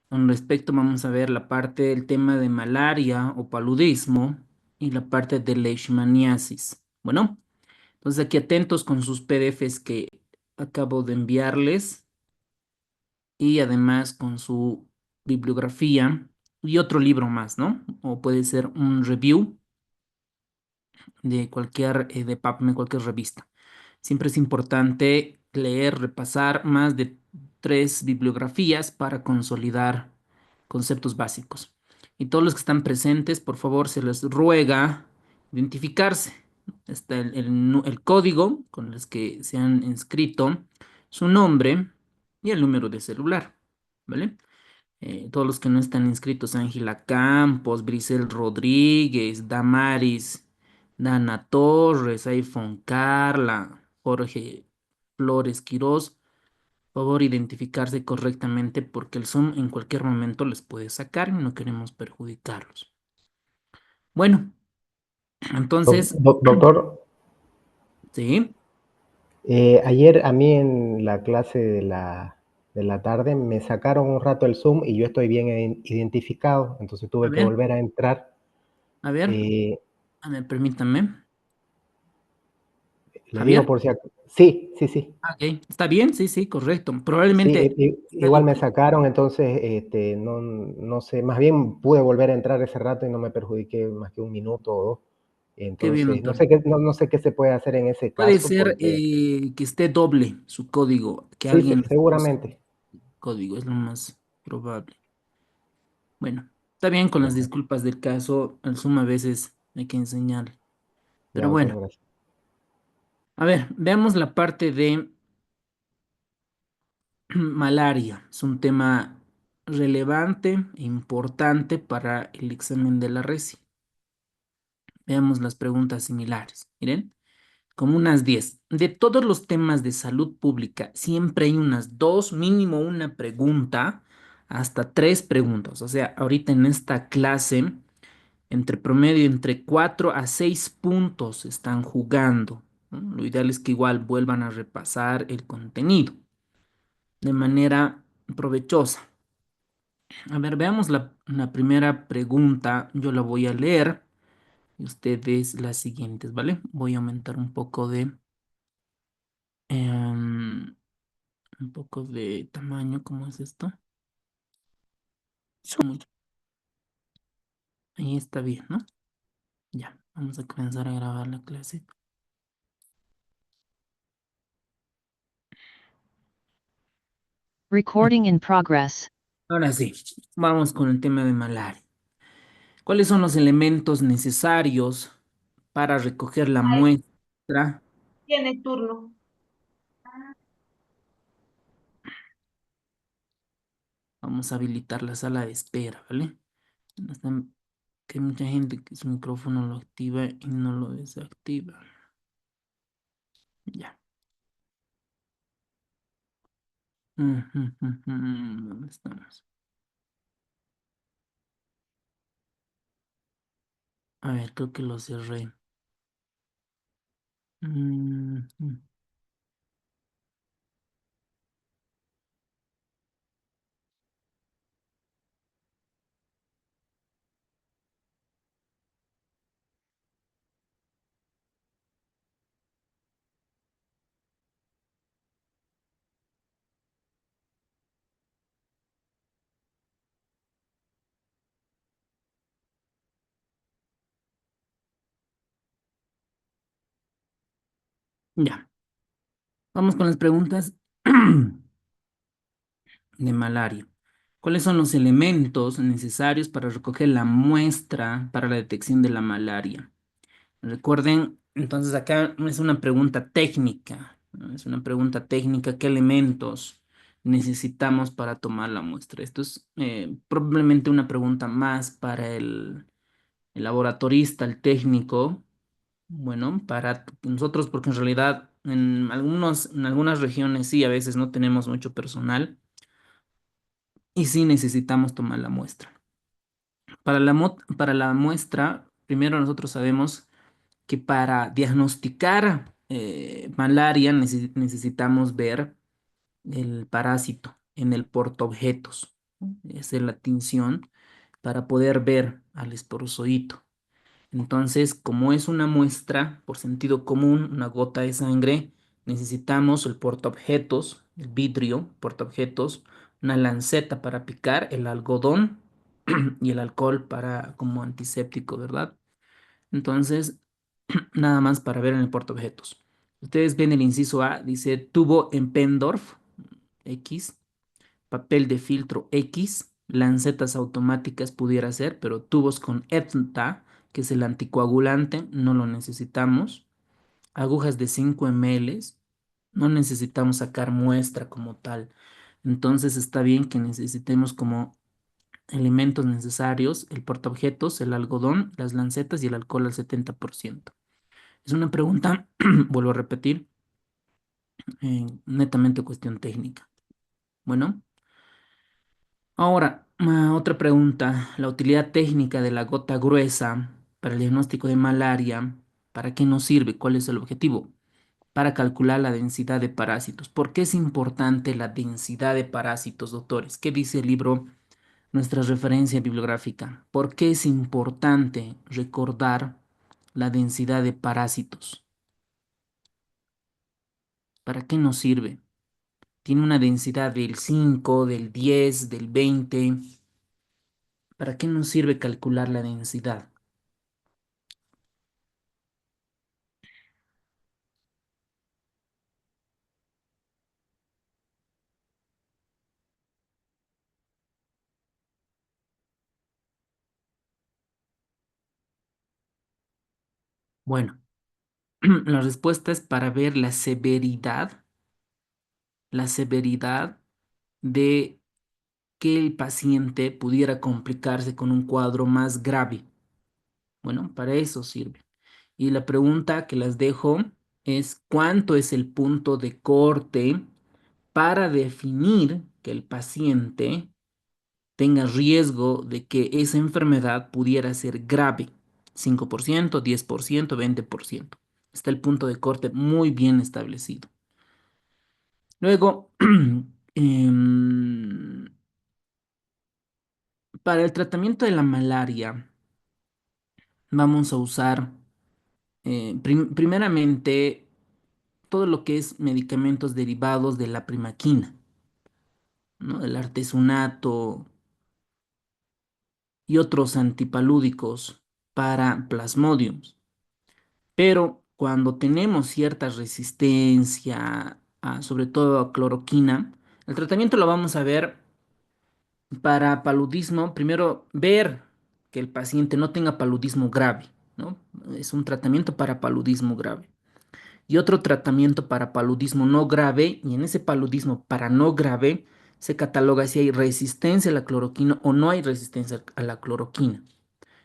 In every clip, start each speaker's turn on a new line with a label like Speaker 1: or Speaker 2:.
Speaker 1: Con respecto, vamos a ver la parte del tema de malaria o paludismo y la parte de leishmaniasis. Bueno, entonces aquí atentos con sus PDFs que acabo de enviarles y además con su bibliografía y otro libro más, ¿no? O puede ser un review de cualquier, de PubMed, cualquier revista. Siempre es importante leer, repasar más de tres bibliografías para consolidar conceptos básicos. Y todos los que están presentes, por favor, se les ruega identificarse. Está el código con el que se han inscrito, su nombre y el número de celular, ¿vale? Todos los que no están inscritos: Ángela Campos, Brisel Rodríguez, Damaris, Dana Torres, iPhone Carla, Jorge Flores Quirós. Por favor, identificarse correctamente porque el Zoom en cualquier momento les puede sacar y no queremos perjudicarlos. Bueno, entonces,
Speaker 2: Doctor,
Speaker 1: sí,
Speaker 2: ayer a mí en la clase de la tarde me sacaron un rato el Zoom y yo estoy bien identificado, entonces
Speaker 1: a
Speaker 2: tuve que
Speaker 1: ver,
Speaker 2: volver a entrar.
Speaker 1: a ver,
Speaker 2: Eh,
Speaker 1: a ver, permítame.
Speaker 2: Le digo
Speaker 1: Javier,
Speaker 2: por si sí, sí, sí.
Speaker 1: ok, ¿está bien? Sí, sí, correcto.
Speaker 2: Sí,
Speaker 1: Probablemente sea
Speaker 2: igual
Speaker 1: algo
Speaker 2: me
Speaker 1: que...
Speaker 2: sacaron, entonces no, no sé, más bien pude volver a entrar ese rato y no me perjudiqué más que un minuto o dos.
Speaker 1: Qué bien,
Speaker 2: Entonces,
Speaker 1: doctor.
Speaker 2: no sé qué se puede hacer en ese
Speaker 1: Puede
Speaker 2: caso
Speaker 1: ser
Speaker 2: porque
Speaker 1: que esté doble su código, que
Speaker 2: sí,
Speaker 1: alguien use
Speaker 2: seguramente.
Speaker 1: el código, es lo más probable. Bueno, está bien con las
Speaker 2: Ya,
Speaker 1: disculpas del caso, al Zoom a veces hay que enseñar.
Speaker 2: ya,
Speaker 1: Pero
Speaker 2: doctor,
Speaker 1: bueno,
Speaker 2: gracias.
Speaker 1: a ver, veamos la parte de malaria. Es un tema relevante e importante para el examen de la RESI. Veamos las preguntas similares. Miren. Como unas 10. De todos los temas de salud pública, siempre hay unas dos, mínimo una pregunta, hasta tres preguntas. O sea, ahorita en esta clase, entre promedio, entre 4 a 6 puntos están jugando, ¿no? Lo ideal es que igual vuelvan a repasar el contenido de manera provechosa. A ver, veamos la primera pregunta. Yo la voy a leer y ustedes las siguientes, ¿vale? Voy a aumentar em, un poco de tamaño. ¿Cómo es esto? Mucho. Ahí está bien, ¿no? Ya, vamos a comenzar a grabar la clase.
Speaker 3: Recording in progress.
Speaker 1: Ahora sí, vamos con el tema de malaria. ¿Cuáles son los elementos necesarios para recoger la
Speaker 4: Ay,
Speaker 1: muestra?
Speaker 4: tiene turno.
Speaker 1: Vamos a habilitar la sala de espera, ¿vale? Que hay mucha gente que su micrófono lo activa y no lo desactiva. Ya. ¿Dónde estamos? A ver, creo que lo cerré. Ujú. Ya. Vamos con las preguntas de malaria. ¿Cuáles son los elementos necesarios para recoger la muestra para la detección de la malaria? Recuerden, entonces acá es una pregunta técnica, ¿no? Es una pregunta técnica. ¿Qué elementos necesitamos para tomar la muestra? Esto es probablemente una pregunta más para el laboratorista, el técnico. Bueno, para nosotros, porque en realidad en algunas regiones sí, a veces no tenemos mucho personal y sí necesitamos tomar la muestra. Para la muestra, primero nosotros sabemos que para diagnosticar malaria necesitamos ver el parásito en el portaobjetos. ¿no? Hacer la tinción para poder ver al esporozoito. Entonces, como es una muestra por sentido común, una gota de sangre, necesitamos el portaobjetos, el vidrio, portaobjetos, una lanceta para picar, el algodón y el alcohol para como antiséptico, ¿verdad? Entonces, nada más para ver en el portaobjetos. Ustedes ven el inciso A, dice tubo en Pendorf X, papel de filtro X, lancetas automáticas pudiera ser, pero tubos con ETNTA, que es el anticoagulante, no lo necesitamos. Agujas de 5 ml, no necesitamos sacar muestra como tal. Entonces está bien que necesitemos como elementos necesarios el portaobjetos, el algodón, las lancetas y el alcohol al 70%. Es una pregunta, vuelvo a repetir, netamente cuestión técnica. Bueno. Ahora, otra pregunta. La utilidad técnica de la gota gruesa para el diagnóstico de malaria, ¿para qué nos sirve? ¿Cuál es el objetivo? Para calcular la densidad de parásitos. ¿Por qué es importante la densidad de parásitos, doctores? ¿Qué dice el libro, nuestra referencia bibliográfica? ¿Por qué es importante recordar la densidad de parásitos? ¿Para qué nos sirve? Tiene una densidad del 5, del 10, del 20. ¿Para qué nos sirve calcular la densidad? Bueno, la respuesta es para ver la severidad de que el paciente pudiera complicarse con un cuadro más grave. Bueno, para eso sirve. Y la pregunta que las dejo es, ¿cuánto es el punto de corte para definir que el paciente tenga riesgo de que esa enfermedad pudiera ser grave? 5%, 10%, 20%. Está el punto de corte muy bien establecido. Luego, em, para el tratamiento de la malaria, vamos a usar primeramente todo lo que es medicamentos derivados de la primaquina, ¿no? El artesunato y otros antipalúdicos para plasmodiums. Pero cuando tenemos cierta resistencia, sobre todo a cloroquina, el tratamiento lo vamos a ver para paludismo. Primero, ver que el paciente no tenga paludismo grave, ¿no? Es un tratamiento para paludismo grave. Y otro tratamiento para paludismo no grave, y en ese paludismo para no grave se cataloga si hay resistencia a la cloroquina o no hay resistencia a la cloroquina.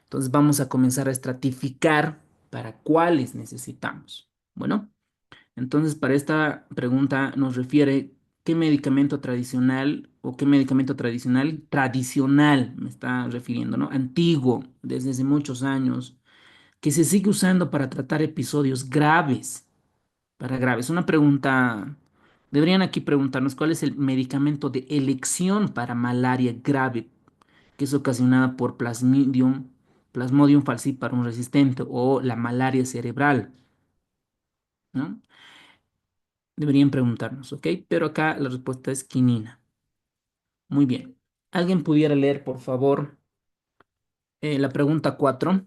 Speaker 1: Entonces vamos a comenzar a estratificar para cuáles necesitamos. Bueno, entonces para esta pregunta nos refiere qué medicamento tradicional o qué medicamento tradicional me está refiriendo, ¿no? Antiguo, desde hace muchos años, que se sigue usando para tratar episodios graves, para graves. Una pregunta, deberían aquí preguntarnos cuál es el medicamento de elección para malaria grave que es ocasionada por Plasmodium falciparum resistente o la malaria cerebral, ¿no? Deberían preguntarnos, ¿ok? Pero acá la respuesta es quinina. Muy bien. ¿Alguien pudiera leer, por favor, la pregunta 4?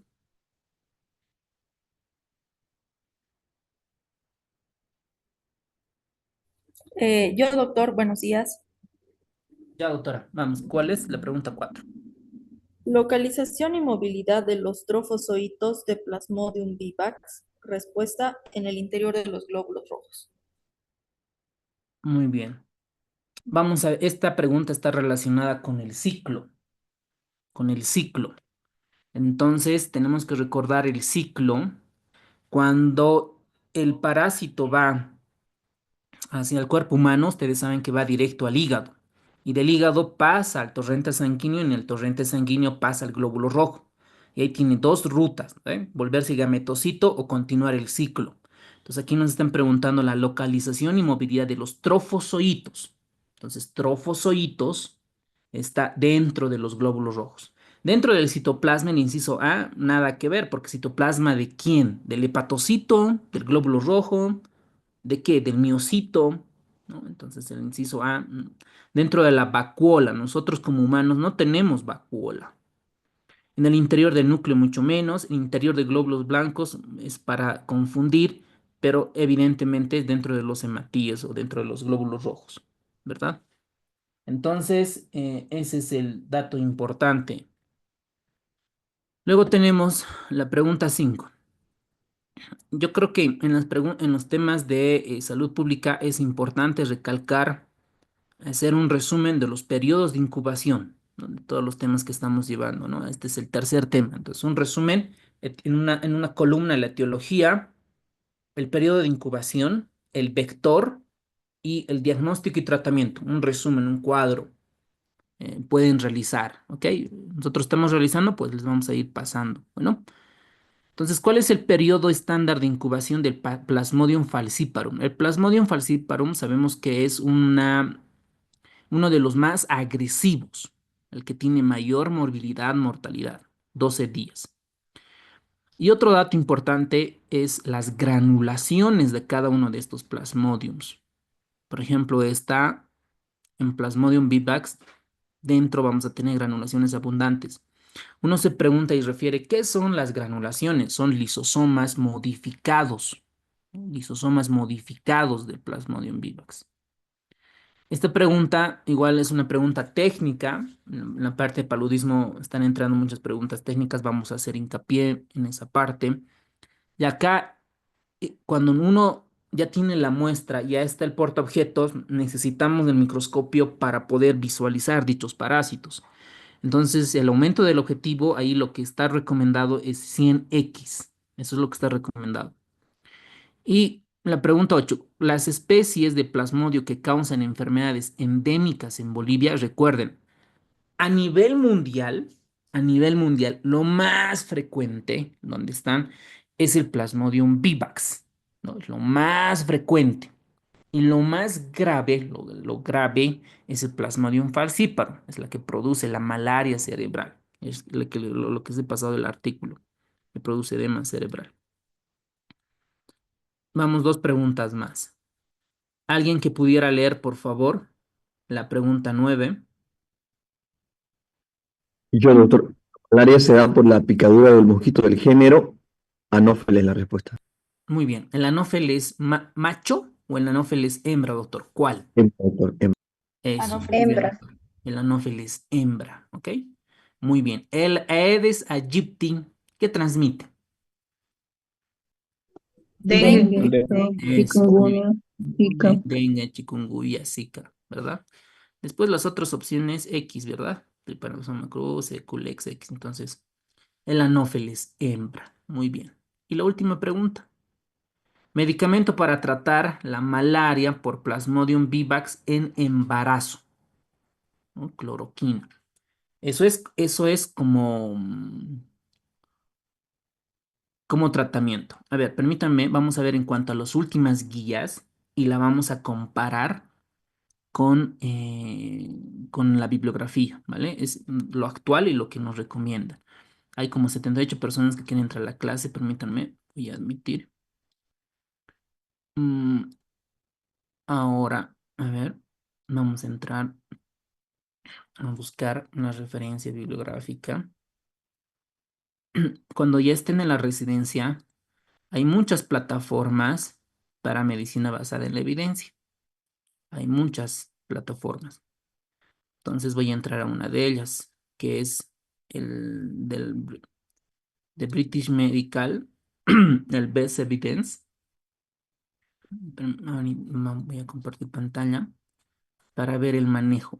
Speaker 3: Yo, doctor, buenos días.
Speaker 1: Ya, doctora, vamos. ¿Cuál es la pregunta 4?
Speaker 3: Localización y movilidad de los trofozoitos de Plasmodium vivax. Respuesta en el interior de los glóbulos rojos.
Speaker 1: Muy bien. Vamos a, esta pregunta está relacionada con el ciclo, con el ciclo. Entonces, tenemos que recordar el ciclo cuando el parásito va hacia el cuerpo humano. Ustedes saben que va directo al hígado y del hígado pasa al torrente sanguíneo y en el torrente sanguíneo pasa al glóbulo rojo. Y ahí tiene dos rutas, ¿eh? Volverse gametocito o continuar el ciclo. Entonces aquí nos están preguntando la localización y movilidad de los trofozoitos. Entonces, trofozoitos está dentro de los glóbulos rojos. Dentro del citoplasma, el inciso A, nada que ver, porque citoplasma ¿de quién? Del hepatocito, del glóbulo rojo, ¿de qué? Del miocito, ¿no? Entonces el inciso A, dentro de la vacuola, nosotros como humanos no tenemos vacuola. En el interior del núcleo mucho menos, el interior de glóbulos blancos es para confundir, pero evidentemente es dentro de los hematíes o dentro de los glóbulos rojos, ¿verdad? Entonces, ese es el dato importante. Luego tenemos la pregunta 5. Yo creo que en los temas de salud pública es importante recalcar, hacer un resumen de los periodos de incubación, ¿no? De todos los temas que estamos llevando, ¿no? Este es el tercer tema. Entonces, un resumen en una columna, la etiología, el periodo de incubación, el vector y el diagnóstico y tratamiento. Un resumen, un cuadro. Pueden realizar, ¿ok? Nosotros estamos realizando, pues les vamos a ir pasando, bueno. Entonces, ¿cuál es el periodo estándar de incubación del Plasmodium falciparum? El Plasmodium falciparum sabemos que es uno de los más agresivos, el que tiene mayor morbilidad, mortalidad, 12 días. Y otro dato importante es las granulaciones de cada uno de estos plasmodiums. Por ejemplo, está en Plasmodium vivax, dentro vamos a tener granulaciones abundantes. Uno se pregunta y refiere, ¿qué son las granulaciones? Son lisosomas modificados del Plasmodium vivax. Esta pregunta igual es una pregunta técnica. En la parte de paludismo están entrando muchas preguntas técnicas, vamos a hacer hincapié en esa parte. Y acá, cuando uno ya tiene la muestra, ya está el portaobjetos, necesitamos el microscopio para poder visualizar dichos parásitos. Entonces, el aumento del objetivo, ahí lo que está recomendado es 100x. Eso es lo que está recomendado. Y la pregunta 8. Las especies de plasmodio que causan enfermedades endémicas en Bolivia, recuerden, a nivel mundial, lo más frecuente, donde están, es el Plasmodium vivax, ¿no? Es lo más frecuente. Y lo más grave, lo grave, es el Plasmodium falciparum, es la que produce la malaria cerebral. Es lo que se ha pasado del artículo, que produce edema cerebral. Vamos, dos preguntas más. ¿Alguien que pudiera leer, por favor, la pregunta 9?
Speaker 4: Yo, doctor, el área se da por la picadura del mosquito del género Anófeles, la respuesta.
Speaker 1: Muy bien. ¿El anófeles macho o el anófeles hembra, doctor? ¿Cuál?
Speaker 4: Doctor,
Speaker 1: Eso, muy bien,
Speaker 3: Hembra.
Speaker 1: doctor. El anófeles hembra, ¿ok? Muy bien. El Aedes aegypti, ¿qué transmite?
Speaker 3: Dengue.
Speaker 1: Eso, muy bien. Dengue, chikungunya, Zika, ¿verdad? Después las otras opciones X, ¿verdad? Trypanosoma cruzi, Culex X. Entonces, el anófeles hembra. Muy bien. Y la última pregunta. Medicamento para tratar la malaria por Plasmodium vivax en embarazo, ¿no? Cloroquina. Eso es como, como tratamiento. A ver, permítanme, vamos a ver en cuanto a las últimas guías y la vamos a comparar con la bibliografía, ¿vale? Es lo actual y lo que nos recomienda. Hay como 78 personas que quieren entrar a la clase, permítanme, voy a admitir. Mm, ahora, a ver, vamos a entrar a buscar una referencia bibliográfica. Cuando ya estén en la residencia, hay muchas plataformas para medicina basada en la evidencia. Hay muchas plataformas. Entonces voy a entrar a una de ellas, que es de British Medical, el Best Evidence. Voy a compartir pantalla para ver el manejo.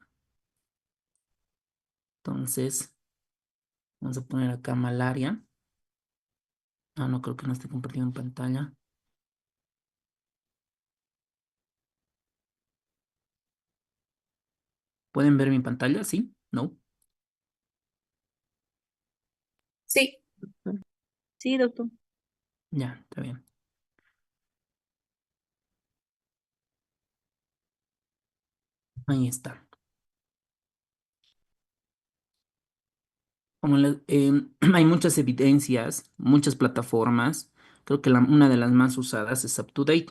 Speaker 1: Entonces, vamos a poner acá malaria. Ah, no creo que no esté compartiendo en pantalla. ¿Pueden ver mi pantalla? ¿Sí? ¿No?
Speaker 3: Sí. Sí, doctor.
Speaker 1: Ya, está bien. Ahí está. Hay muchas evidencias, muchas plataformas. Creo que una de las más usadas es UpToDate.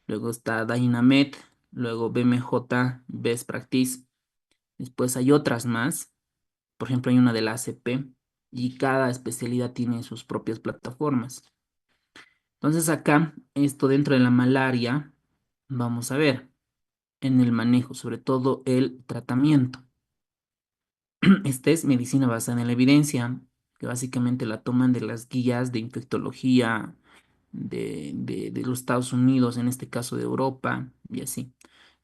Speaker 1: Luego está Dynamed, luego BMJ, Best Practice. Después hay otras más. Por ejemplo, hay una de la ACP y cada especialidad tiene sus propias plataformas. Entonces acá, esto dentro de la malaria, vamos a ver en el manejo, sobre todo el tratamiento. Esta es medicina basada en la evidencia, que básicamente la toman de las guías de infectología de los Estados Unidos, en este caso de Europa y así.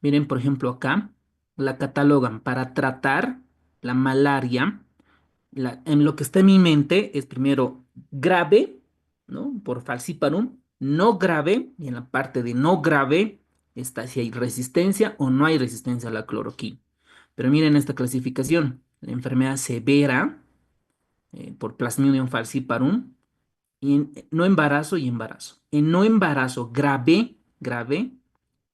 Speaker 1: Miren, por ejemplo, acá la catalogan para tratar la malaria. En lo que está en mi mente es primero grave, ¿no? Por falciparum, no grave, y en la parte de no grave está si hay resistencia o no hay resistencia a la cloroquina. Pero miren esta clasificación, la enfermedad severa por Plasmodium falciparum, y no embarazo y embarazo. En no embarazo grave, grave,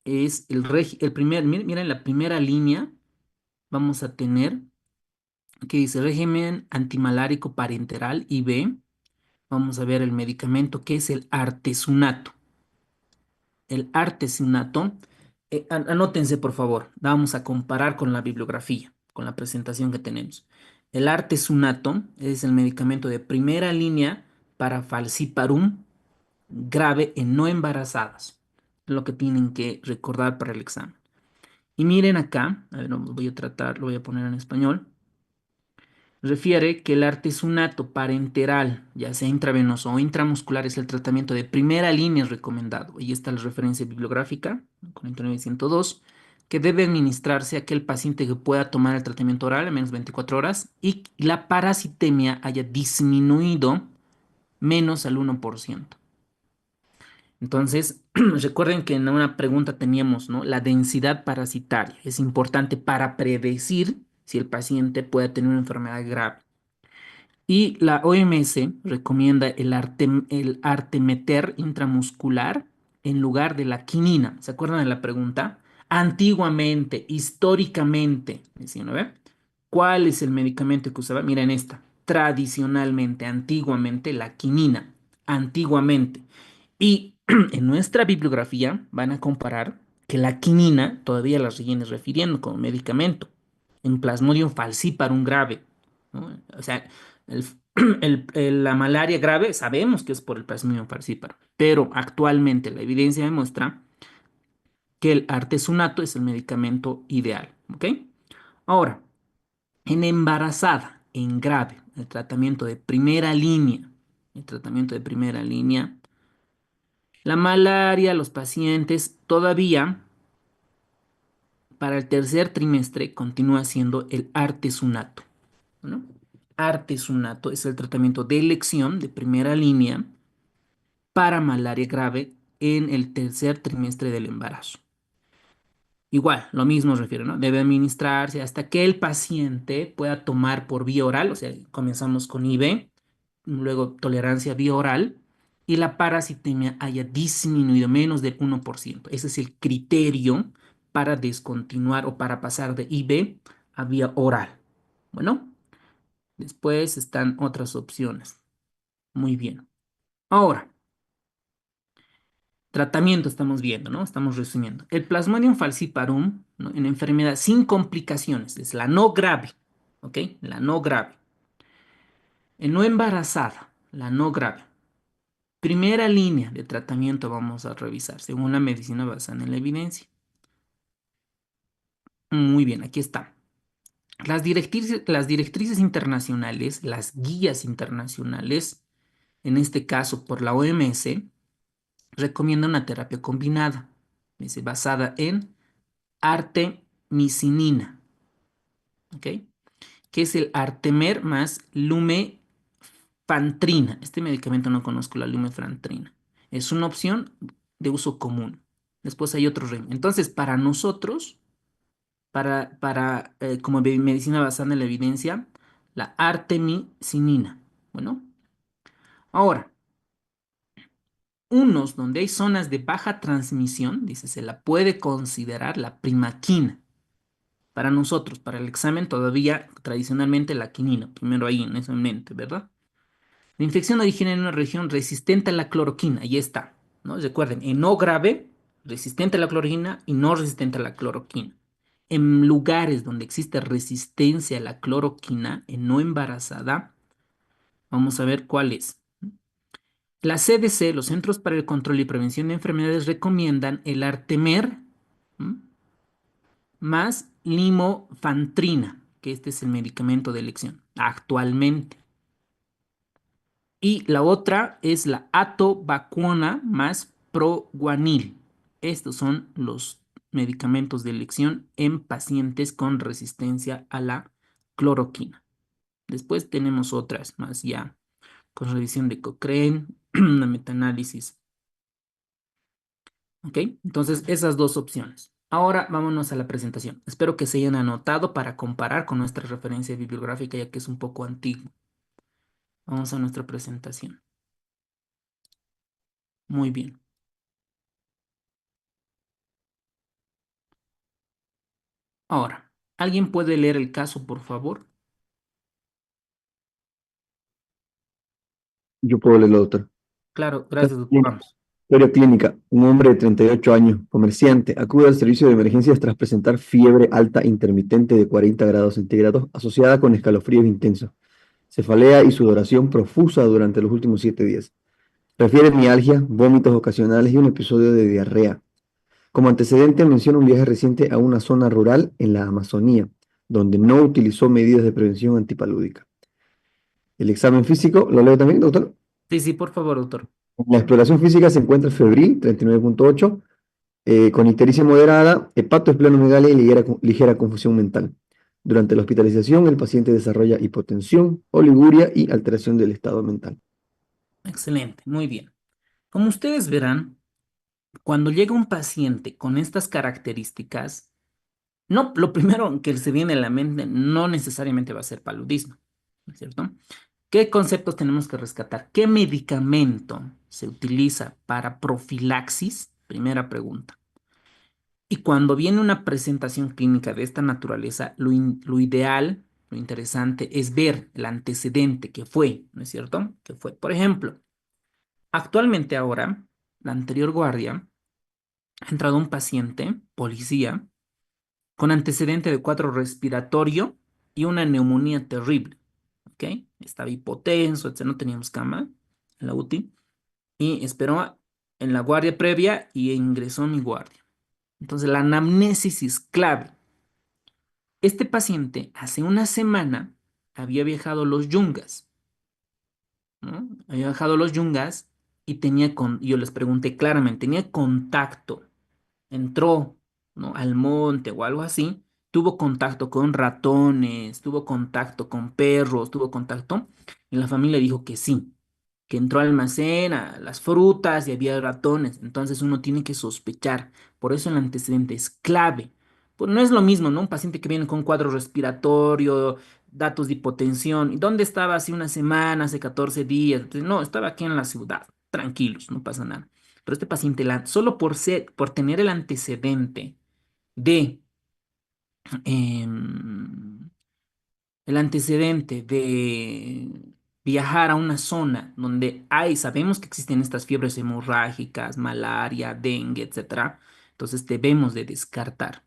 Speaker 1: es el primer, miren la primera línea, vamos a tener que dice régimen antimalárico parenteral IV. Vamos a ver el medicamento que es el artesunato. El artesunato, anótense por favor, vamos a comparar con la bibliografía, con la presentación que tenemos. El artesunato es el medicamento de primera línea para falciparum grave en no embarazadas. Lo que tienen que recordar para el examen. Y miren acá, a ver, voy a tratar, lo voy a poner en español. Refiere que el artesunato parenteral, ya sea intravenoso o intramuscular, es el tratamiento de primera línea recomendado. Ahí está la referencia bibliográfica, 49102, que debe administrarse a aquel paciente que pueda tomar el tratamiento oral en menos de 24 horas y la parasitemia haya disminuido menos al 1%. Entonces, recuerden que en una pregunta teníamos, ¿no? La densidad parasitaria es importante para predecir si el paciente puede tener una enfermedad grave. Y la OMS recomienda el artemeter intramuscular en lugar de la quinina. ¿Se acuerdan de la pregunta? Antiguamente, históricamente, decían, ¿no ve? ¿Cuál es el medicamento que usaba? Miren esta. Tradicionalmente, antiguamente, la quinina. Antiguamente. Y en nuestra bibliografía van a comparar que la quinina todavía la siguen refiriendo como medicamento en Plasmodium falciparum grave, ¿no? O sea, el- la malaria grave sabemos que es por el Plasmodium falciparum, pero actualmente la evidencia demuestra que el artesunato es el medicamento ideal, ¿ok? Ahora, en embarazada, en grave, el tratamiento de primera línea, la malaria, los pacientes todavía para el tercer trimestre continúa siendo el artesunato, ¿no? Artesunato es el tratamiento de elección de primera línea para malaria grave en el tercer trimestre del embarazo. Igual, lo mismo refiere, ¿no? Debe administrarse hasta que el paciente pueda tomar por vía oral, o sea, comenzamos con IV, luego tolerancia vía oral y la parasitemia haya disminuido menos del 1%. Ese es el criterio para descontinuar o para pasar de IV a vía oral. Bueno, después están otras opciones. Muy bien. Ahora, tratamiento estamos viendo, ¿no? Estamos resumiendo. El Plasmodium falciparum, ¿no? En enfermedad sin complicaciones, es la no grave, ¿ok? La no grave. En no embarazada, la no grave. Primera línea de tratamiento vamos a revisar según la medicina basada en la evidencia. Muy bien, aquí está. Las directrices internacionales, las guías internacionales, en este caso por la OMS, recomiendan una terapia combinada, dice, basada en artemisinina, ¿ok? Que es el Artemer más lumefantrina. Este medicamento no conozco la lumefantrina. Es una opción de uso común. Después hay otro régimen. Entonces, para nosotros, como medicina basada en la evidencia, la artemisinina. Bueno, ahora, unos donde hay zonas de baja transmisión, dice, se la puede considerar la primaquina. Para nosotros, para el examen, todavía tradicionalmente la quinina, primero ahí en eso en mente, ¿verdad? La infección origina en una región resistente a la cloroquina, ahí está, ¿no? Recuerden, en no grave, resistente a la cloroquina y no resistente a la cloroquina. En lugares donde existe resistencia a la cloroquina, en no embarazada, vamos a ver cuál es. La CDC, los Centros para el Control y Prevención de Enfermedades, recomiendan el Artemer, ¿m? más limofantrina, que este es el medicamento de elección actualmente. Y la otra es la atovaquona más proguanil. Estos son los medicamentos de elección en pacientes con resistencia a la cloroquina. Después tenemos otras más ya con revisión de Cochrane, una metaanálisis. ¿Ok? Entonces, esas dos opciones. Ahora vámonos a la presentación. Espero que se hayan anotado para comparar con nuestra referencia bibliográfica, ya que es un poco antiguo. Vamos a nuestra presentación. Muy bien. Ahora, ¿alguien puede leer el caso, por favor?
Speaker 4: Yo puedo leerlo, doctor.
Speaker 1: Claro,
Speaker 4: Caso
Speaker 1: gracias, doctor.
Speaker 4: clínico.
Speaker 1: Vamos.
Speaker 4: Historia clínica. Un hombre de 38 años, comerciante, acude al servicio de emergencias tras presentar fiebre alta intermitente de 40 grados centígrados asociada con escalofríos intensos, cefalea y sudoración profusa durante los últimos 7 días. Refiere mialgia, vómitos ocasionales y un episodio de diarrea. Como antecedente menciona un viaje reciente a una zona rural en la Amazonía, donde no utilizó medidas de prevención antipalúdica. El examen físico, ¿lo leo también, doctor?
Speaker 1: Sí, sí, por favor, doctor.
Speaker 4: La exploración física se encuentra febril, 39.8, con ictericia moderada, hepatoesplenomegalia y ligera confusión mental. Durante la hospitalización, el paciente desarrolla hipotensión, oliguria y alteración del estado mental.
Speaker 1: Excelente, muy bien. Como ustedes verán, cuando llega un paciente con estas características, no, lo primero que se viene a la mente no necesariamente va a ser paludismo, ¿no es cierto? ¿Qué conceptos tenemos que rescatar? ¿Qué medicamento se utiliza para profilaxis? Primera pregunta. Y cuando viene una presentación clínica de esta naturaleza, lo ideal, lo interesante es ver el antecedente que fue, ¿no es cierto? Que fue, por ejemplo, actualmente ahora, la anterior guardia, ha entrado un paciente, policía, con antecedente de cuadro respiratorio y una neumonía terrible, ¿ok? Estaba hipotenso, etc. No teníamos cama en la UTI y esperó en la guardia previa y ingresó a mi guardia. Entonces, la anamnesis es clave. Este paciente hace una semana había viajado a los Yungas, ¿no? Había viajado a los Yungas y yo les pregunté claramente, tenía contacto, entró, ¿no? al monte o algo así, tuvo contacto con ratones, tuvo contacto con perros, tuvo contacto, y la familia dijo que sí, que entró al almacén, a las frutas y había ratones, entonces uno tiene que sospechar, por eso el antecedente es clave. Pues no es lo mismo, ¿no? Un paciente que viene con cuadro respiratorio, datos de hipotensión, ¿y dónde estaba hace una semana, hace 14 días? Entonces, no, estaba aquí en la ciudad, tranquilos, no pasa nada. Pero este paciente, solo por tener el antecedente de em, el antecedente de viajar a una zona donde sabemos que existen estas fiebres hemorrágicas, malaria, dengue, etcétera, entonces debemos de descartar,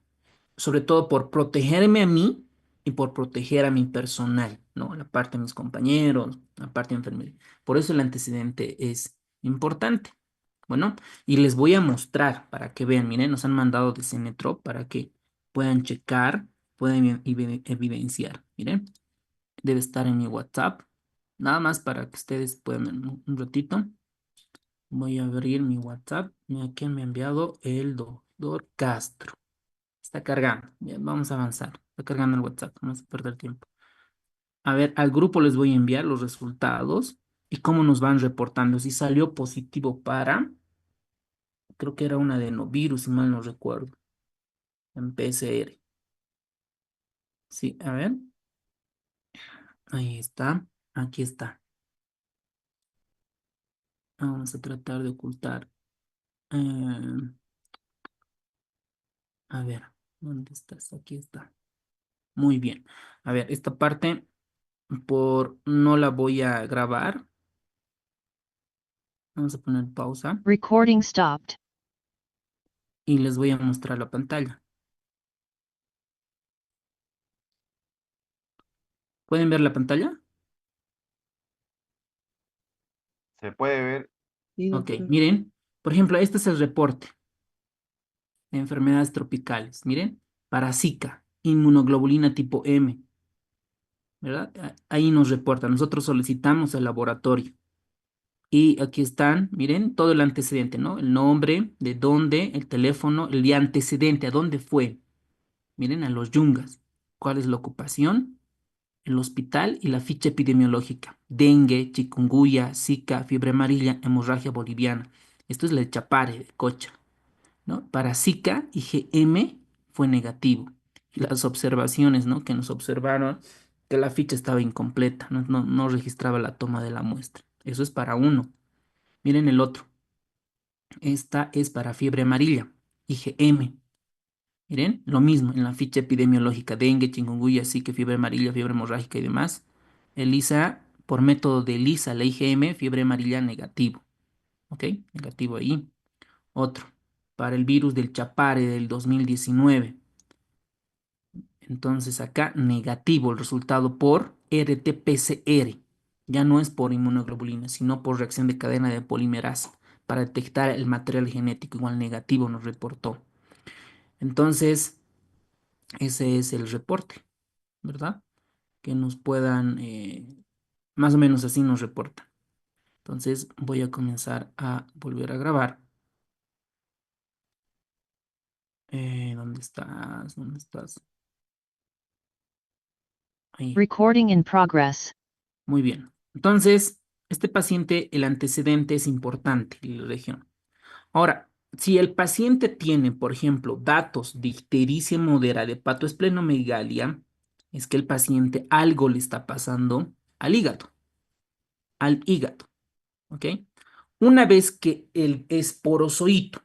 Speaker 1: sobre todo por protegerme a mí y por proteger a mi personal, ¿no? La parte de mis compañeros, la parte de enfermería. Por eso el antecedente es importante. Bueno, y les voy a mostrar para que vean, miren, nos han mandado de Cenetro para que puedan checar, puedan evidenciar. Miren, debe estar en mi WhatsApp. Nada más para que ustedes puedan ver un ratito. Voy a abrir mi WhatsApp. Mira quién me ha enviado el doctor Castro. Está cargando. Bien, vamos a avanzar. Está cargando el WhatsApp. Vamos a perder tiempo. A ver, al grupo les voy a enviar los resultados y cómo nos van reportando. Si salió positivo creo que era una adenovirus, si mal no recuerdo, en PCR. Sí, a ver. Ahí está. Aquí está. Vamos a tratar de ocultar. Eh, a ver, ¿dónde estás? Aquí está. Muy bien. A ver, esta parte no la voy a grabar. Vamos a poner pausa
Speaker 5: Recording stopped.
Speaker 1: y les voy a mostrar la pantalla. ¿Pueden ver la pantalla?
Speaker 6: Se puede ver.
Speaker 1: Ok, miren. Por ejemplo, este es el reporte de enfermedades tropicales. Miren, para Zika, inmunoglobulina tipo M, ¿verdad? Ahí nos reporta. Nosotros solicitamos el laboratorio. Y aquí están, miren, todo el antecedente, ¿no? El nombre, de dónde, el teléfono, el día antecedente, a dónde fue. Miren, a los Yungas. ¿Cuál es la ocupación? El hospital y la ficha epidemiológica. Dengue, chikungunya, Zika, fiebre amarilla, hemorragia boliviana. Esto es la de Chapare, de Cocha, ¿no? Para Zika, IgM fue negativo. Y las observaciones, ¿no? Que nos observaron que la ficha estaba incompleta, no registraba la toma de la muestra. Eso es para uno. Miren el otro. Esta es para fiebre amarilla, IgM. Miren, lo mismo en la ficha epidemiológica, dengue, chikungunya, zika, fiebre amarilla, fiebre hemorrágica y demás. ELISA, por método de ELISA, la IgM, fiebre amarilla negativo. ¿Ok? Negativo ahí. Otro, para el virus del Chapare del 2019. Entonces acá negativo el resultado por RT-PCR. Ya no es por inmunoglobulina, sino por reacción de cadena de polimerasa para detectar el material genético. Igual negativo nos reportó. Entonces, ese es el reporte, ¿verdad? Que nos puedan, más o menos así nos reportan. Entonces voy a comenzar a volver a grabar. ¿Dónde estás? ¿Dónde estás? Ahí.
Speaker 5: Recording in progress.
Speaker 1: Muy bien. Entonces, este paciente, el antecedente es importante, la región. Ahora, si el paciente tiene, por ejemplo, datos de ictericia modera de hepatoesplenomegalia, es que el paciente algo le está pasando al hígado, ¿ok? Una vez que el esporozoito,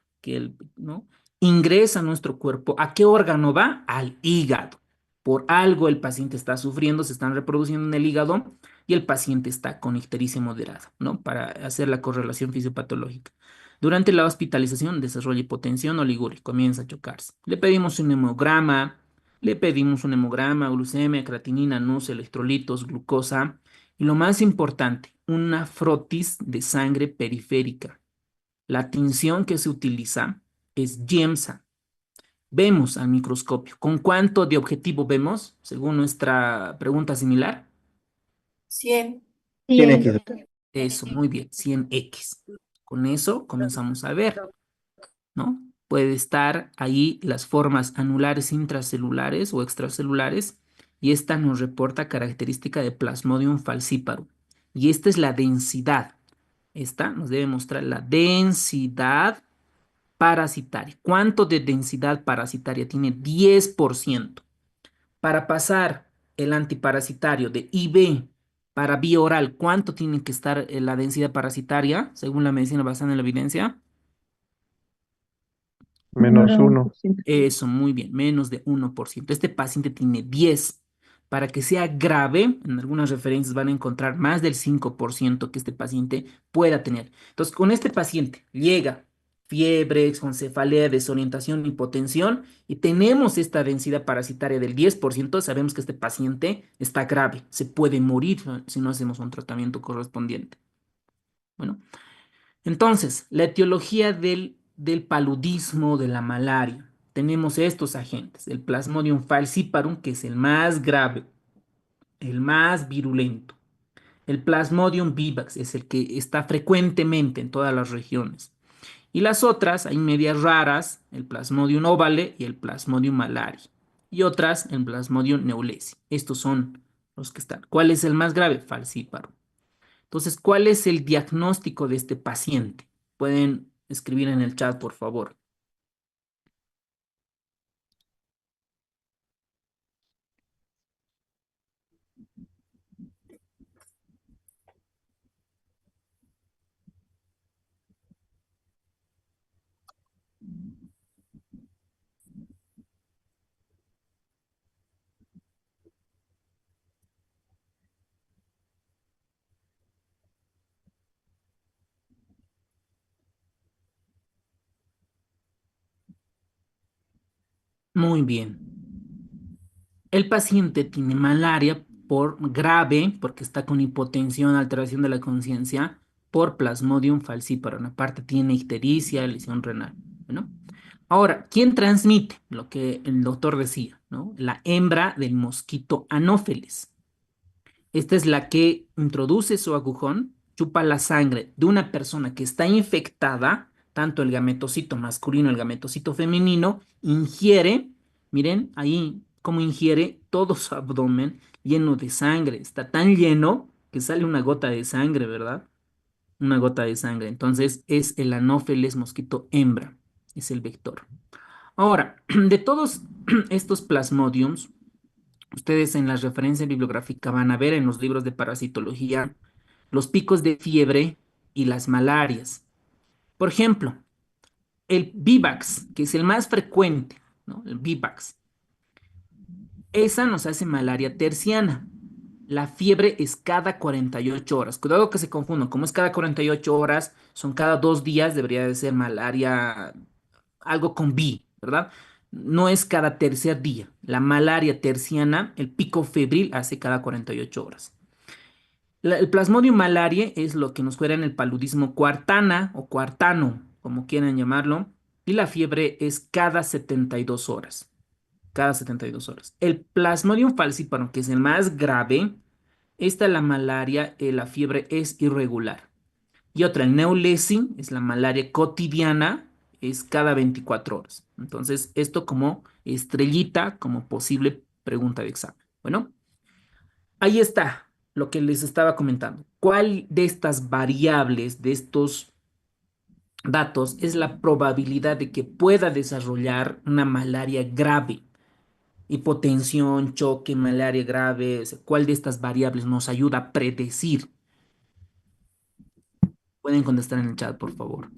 Speaker 1: ¿no? ingresa a nuestro cuerpo, ¿a qué órgano va? Al hígado. Por algo el paciente está sufriendo, se están reproduciendo en el hígado y el paciente está con ictericia moderada, ¿no? Para hacer la correlación fisiopatológica. Durante la hospitalización desarrolla hipotensión oligúrica, comienza a chocarse. Le pedimos un hemograma, glucemia, creatinina, NUS, electrolitos, glucosa y lo más importante, una frotis de sangre periférica. La tinción que se utiliza es Giemsa. Vemos al microscopio. ¿Con cuánto de objetivo vemos? Según nuestra pregunta similar.
Speaker 3: 100.
Speaker 4: 100x.
Speaker 1: Eso, muy bien, 100x. Con eso comenzamos a ver, ¿no? Puede estar ahí las formas anulares intracelulares o extracelulares y esta nos reporta característica de Plasmodium falciparum. Y esta es la densidad. Esta nos debe mostrar la densidad parasitaria. ¿Cuánto de densidad parasitaria tiene? 10%. Para pasar el antiparasitario de IB para vía oral, ¿cuánto tiene que estar la densidad parasitaria según la medicina basada en la evidencia?
Speaker 6: -1.
Speaker 1: Eso, muy bien, menos de 1%. Este paciente tiene 10. Para que sea grave, en algunas referencias van a encontrar más del 5% que este paciente pueda tener. Entonces, con este paciente llega fiebre, con cefalea, desorientación, hipotensión, y tenemos esta densidad parasitaria del 10%, sabemos que este paciente está grave, se puede morir si no hacemos un tratamiento correspondiente. Bueno, entonces, la etiología del paludismo, de la malaria. Tenemos estos agentes, el Plasmodium falciparum, que es el más grave, el más virulento. El Plasmodium vivax es el que está frecuentemente en todas las regiones. Y las otras, hay medias raras, el Plasmodium ovale y el Plasmodium malari. Y otras, el Plasmodium neulesi. Estos son los que están. ¿Cuál es el más grave? Falciparum. Entonces, ¿cuál es el diagnóstico de este paciente? Pueden escribir en el chat, por favor. Muy bien. El paciente tiene malaria por grave, porque está con hipotensión, alteración de la conciencia, por Plasmodium falciparum. Aparte tiene ictericia, lesión renal. Bueno, ahora, ¿quién transmite? Lo que el doctor decía, ¿no? La hembra del mosquito Anófeles. Esta es la que introduce su agujón, chupa la sangre de una persona que está infectada, tanto el gametocito masculino, el gametocito femenino, ingiere, miren ahí cómo ingiere todo su abdomen lleno de sangre. Está tan lleno que sale una gota de sangre, ¿verdad? Una gota de sangre. Entonces es el Anófeles mosquito hembra, es el vector. Ahora, de todos estos plasmodiums, ustedes en la referencia bibliográfica van a ver en los libros de parasitología los picos de fiebre y las malarias. Por ejemplo, el Vivax, que es el más frecuente, ¿no? El Vivax, esa nos hace malaria terciana. La fiebre es cada 48 horas. Cuidado que se confundan. Como es cada 48 horas, son cada 2 días, debería de ser malaria, algo con B, ¿verdad? No es cada tercer día. La malaria terciana, el pico febril, hace cada 48 horas. El Plasmodium malariae es lo que nos fuera en el paludismo cuartana o cuartano, como quieran llamarlo, y la fiebre es cada 72 horas. Cada 72 horas. El Plasmodium falciparum, que es el más grave, esta la malaria, la fiebre es irregular. Y otra, el Neulesi, es la malaria cotidiana, es cada 24 horas. Entonces, esto como estrellita, como posible pregunta de examen. Bueno, ahí está lo que les estaba comentando. ¿Cuál de estas variables, de estos datos, es la probabilidad de que pueda desarrollar una malaria grave? Hipotensión, choque, malaria grave. O sea, ¿cuál de estas variables nos ayuda a predecir? Pueden contestar en el chat, por favor.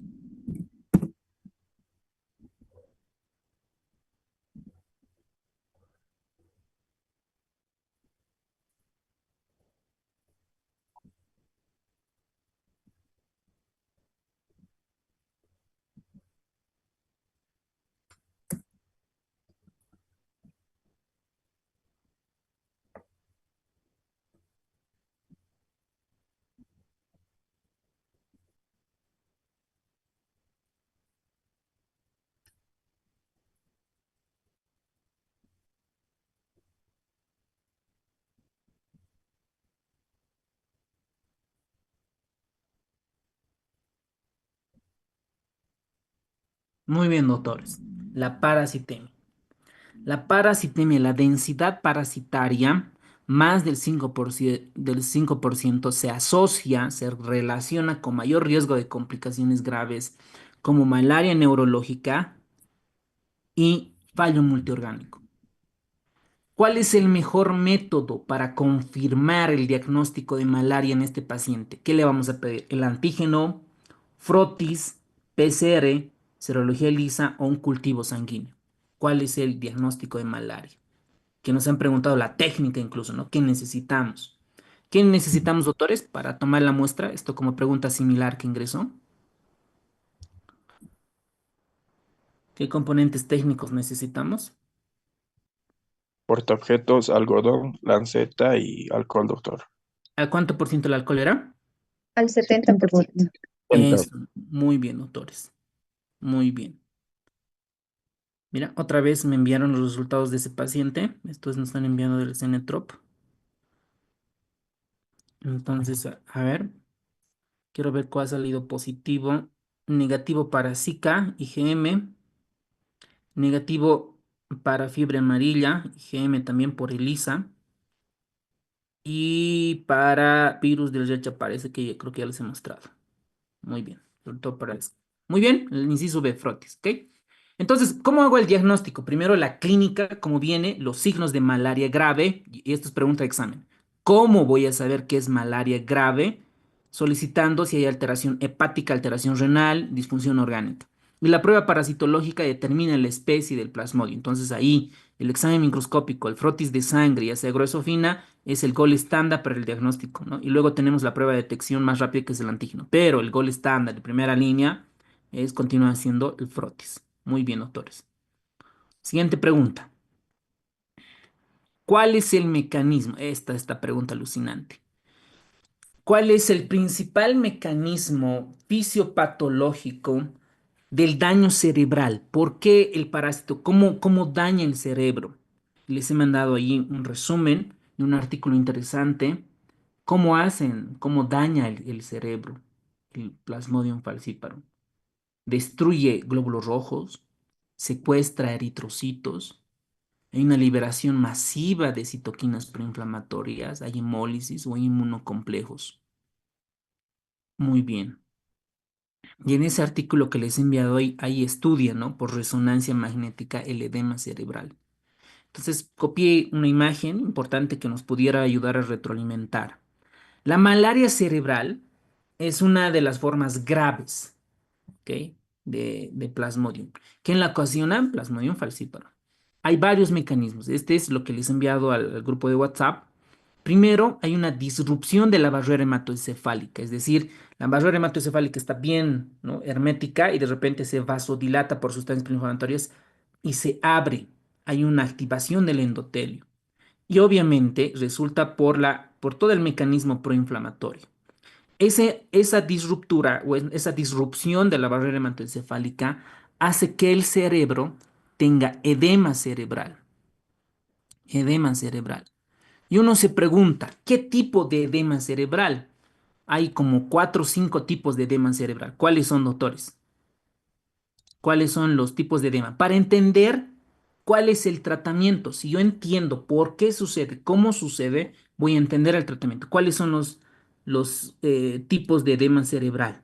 Speaker 1: Muy bien, doctores. La parasitemia. La parasitemia, la densidad parasitaria, más del 5%, del 5% se asocia, se relaciona con mayor riesgo de complicaciones graves como malaria neurológica y fallo multiorgánico. ¿Cuál es el mejor método para confirmar el diagnóstico de malaria en este paciente? ¿Qué le vamos a pedir? ¿El antígeno, frotis, PCR, serología ELISA o un cultivo sanguíneo? ¿Cuál es el diagnóstico de malaria? Que nos han preguntado la técnica incluso, ¿no? ¿Qué necesitamos? ¿Qué necesitamos, doctores, para tomar la muestra? Esto como pregunta similar que ingresó. ¿Qué componentes técnicos necesitamos?
Speaker 7: Portaobjetos, algodón, lanceta y alcohol, doctor.
Speaker 1: ¿A cuánto por ciento el alcohol era?
Speaker 8: Al 70%.
Speaker 1: Es muy bien, doctores. Muy bien. Mira, otra vez me enviaron los resultados de ese paciente. Estos nos están enviando del Cenetrop. Entonces, a ver, quiero ver cuál ha salido positivo. Negativo para Zika, IgM. Negativo para fiebre amarilla, IgM también por ELISA. Y para virus del Recha parece que creo que ya les he mostrado. Muy bien, sobre todo para eso. Muy bien, el inciso B, frotis, ¿ok? Entonces, ¿cómo hago el diagnóstico? Primero la clínica, cómo viene, los signos de malaria grave, y esto es pregunta de examen. ¿Cómo voy a saber qué es malaria grave? Solicitando si hay alteración hepática, alteración renal, disfunción orgánica. Y la prueba parasitológica determina la especie del plasmodio. Entonces ahí el examen microscópico, el frotis de sangre, ya sea grueso o fina, es el gol estándar para el diagnóstico, ¿no? Y luego tenemos la prueba de detección más rápida que es el antígeno. Pero el gol estándar de primera línea continúa siendo el frotis. Muy bien, doctores. Siguiente pregunta. ¿Cuál es el mecanismo? Esta pregunta alucinante. ¿Cuál es el principal mecanismo fisiopatológico del daño cerebral? ¿Por qué el parásito? ¿Cómo daña el cerebro? Les he mandado ahí un resumen de un artículo interesante. ¿Cómo daña el cerebro el Plasmodium falciparum? Destruye glóbulos rojos, secuestra eritrocitos, hay una liberación masiva de citoquinas proinflamatorias, hay hemólisis o inmunocomplejos. Muy bien. Y en ese artículo que les he enviado ahí estudia, ¿no? Por resonancia magnética el edema cerebral. Entonces, copié una imagen importante que nos pudiera ayudar a retroalimentar. La malaria cerebral es una de las formas graves, ¿ok? De Plasmodium. ¿Quién la ocasiona? Plasmodium falciparum. Hay varios mecanismos. Este es lo que les he enviado al grupo de WhatsApp. Primero, hay una disrupción de la barrera hematoencefálica, es decir, la barrera hematoencefálica está bien, ¿no? Hermética y de repente se vasodilata por sustancias proinflamatorias y se abre. Hay una activación del endotelio. Y obviamente resulta por todo el mecanismo proinflamatorio. Esa disruptura esa disrupción de la barrera hematoencefálica hace que el cerebro tenga edema cerebral. Edema cerebral. Y uno se pregunta, ¿qué tipo de edema cerebral? Hay como 4 o 5 tipos de edema cerebral. ¿Cuáles son, doctores? ¿Cuáles son los tipos de edema? Para entender cuál es el tratamiento, si yo entiendo por qué sucede, cómo sucede, voy a entender el tratamiento. ¿Cuáles son los tipos de edema cerebral?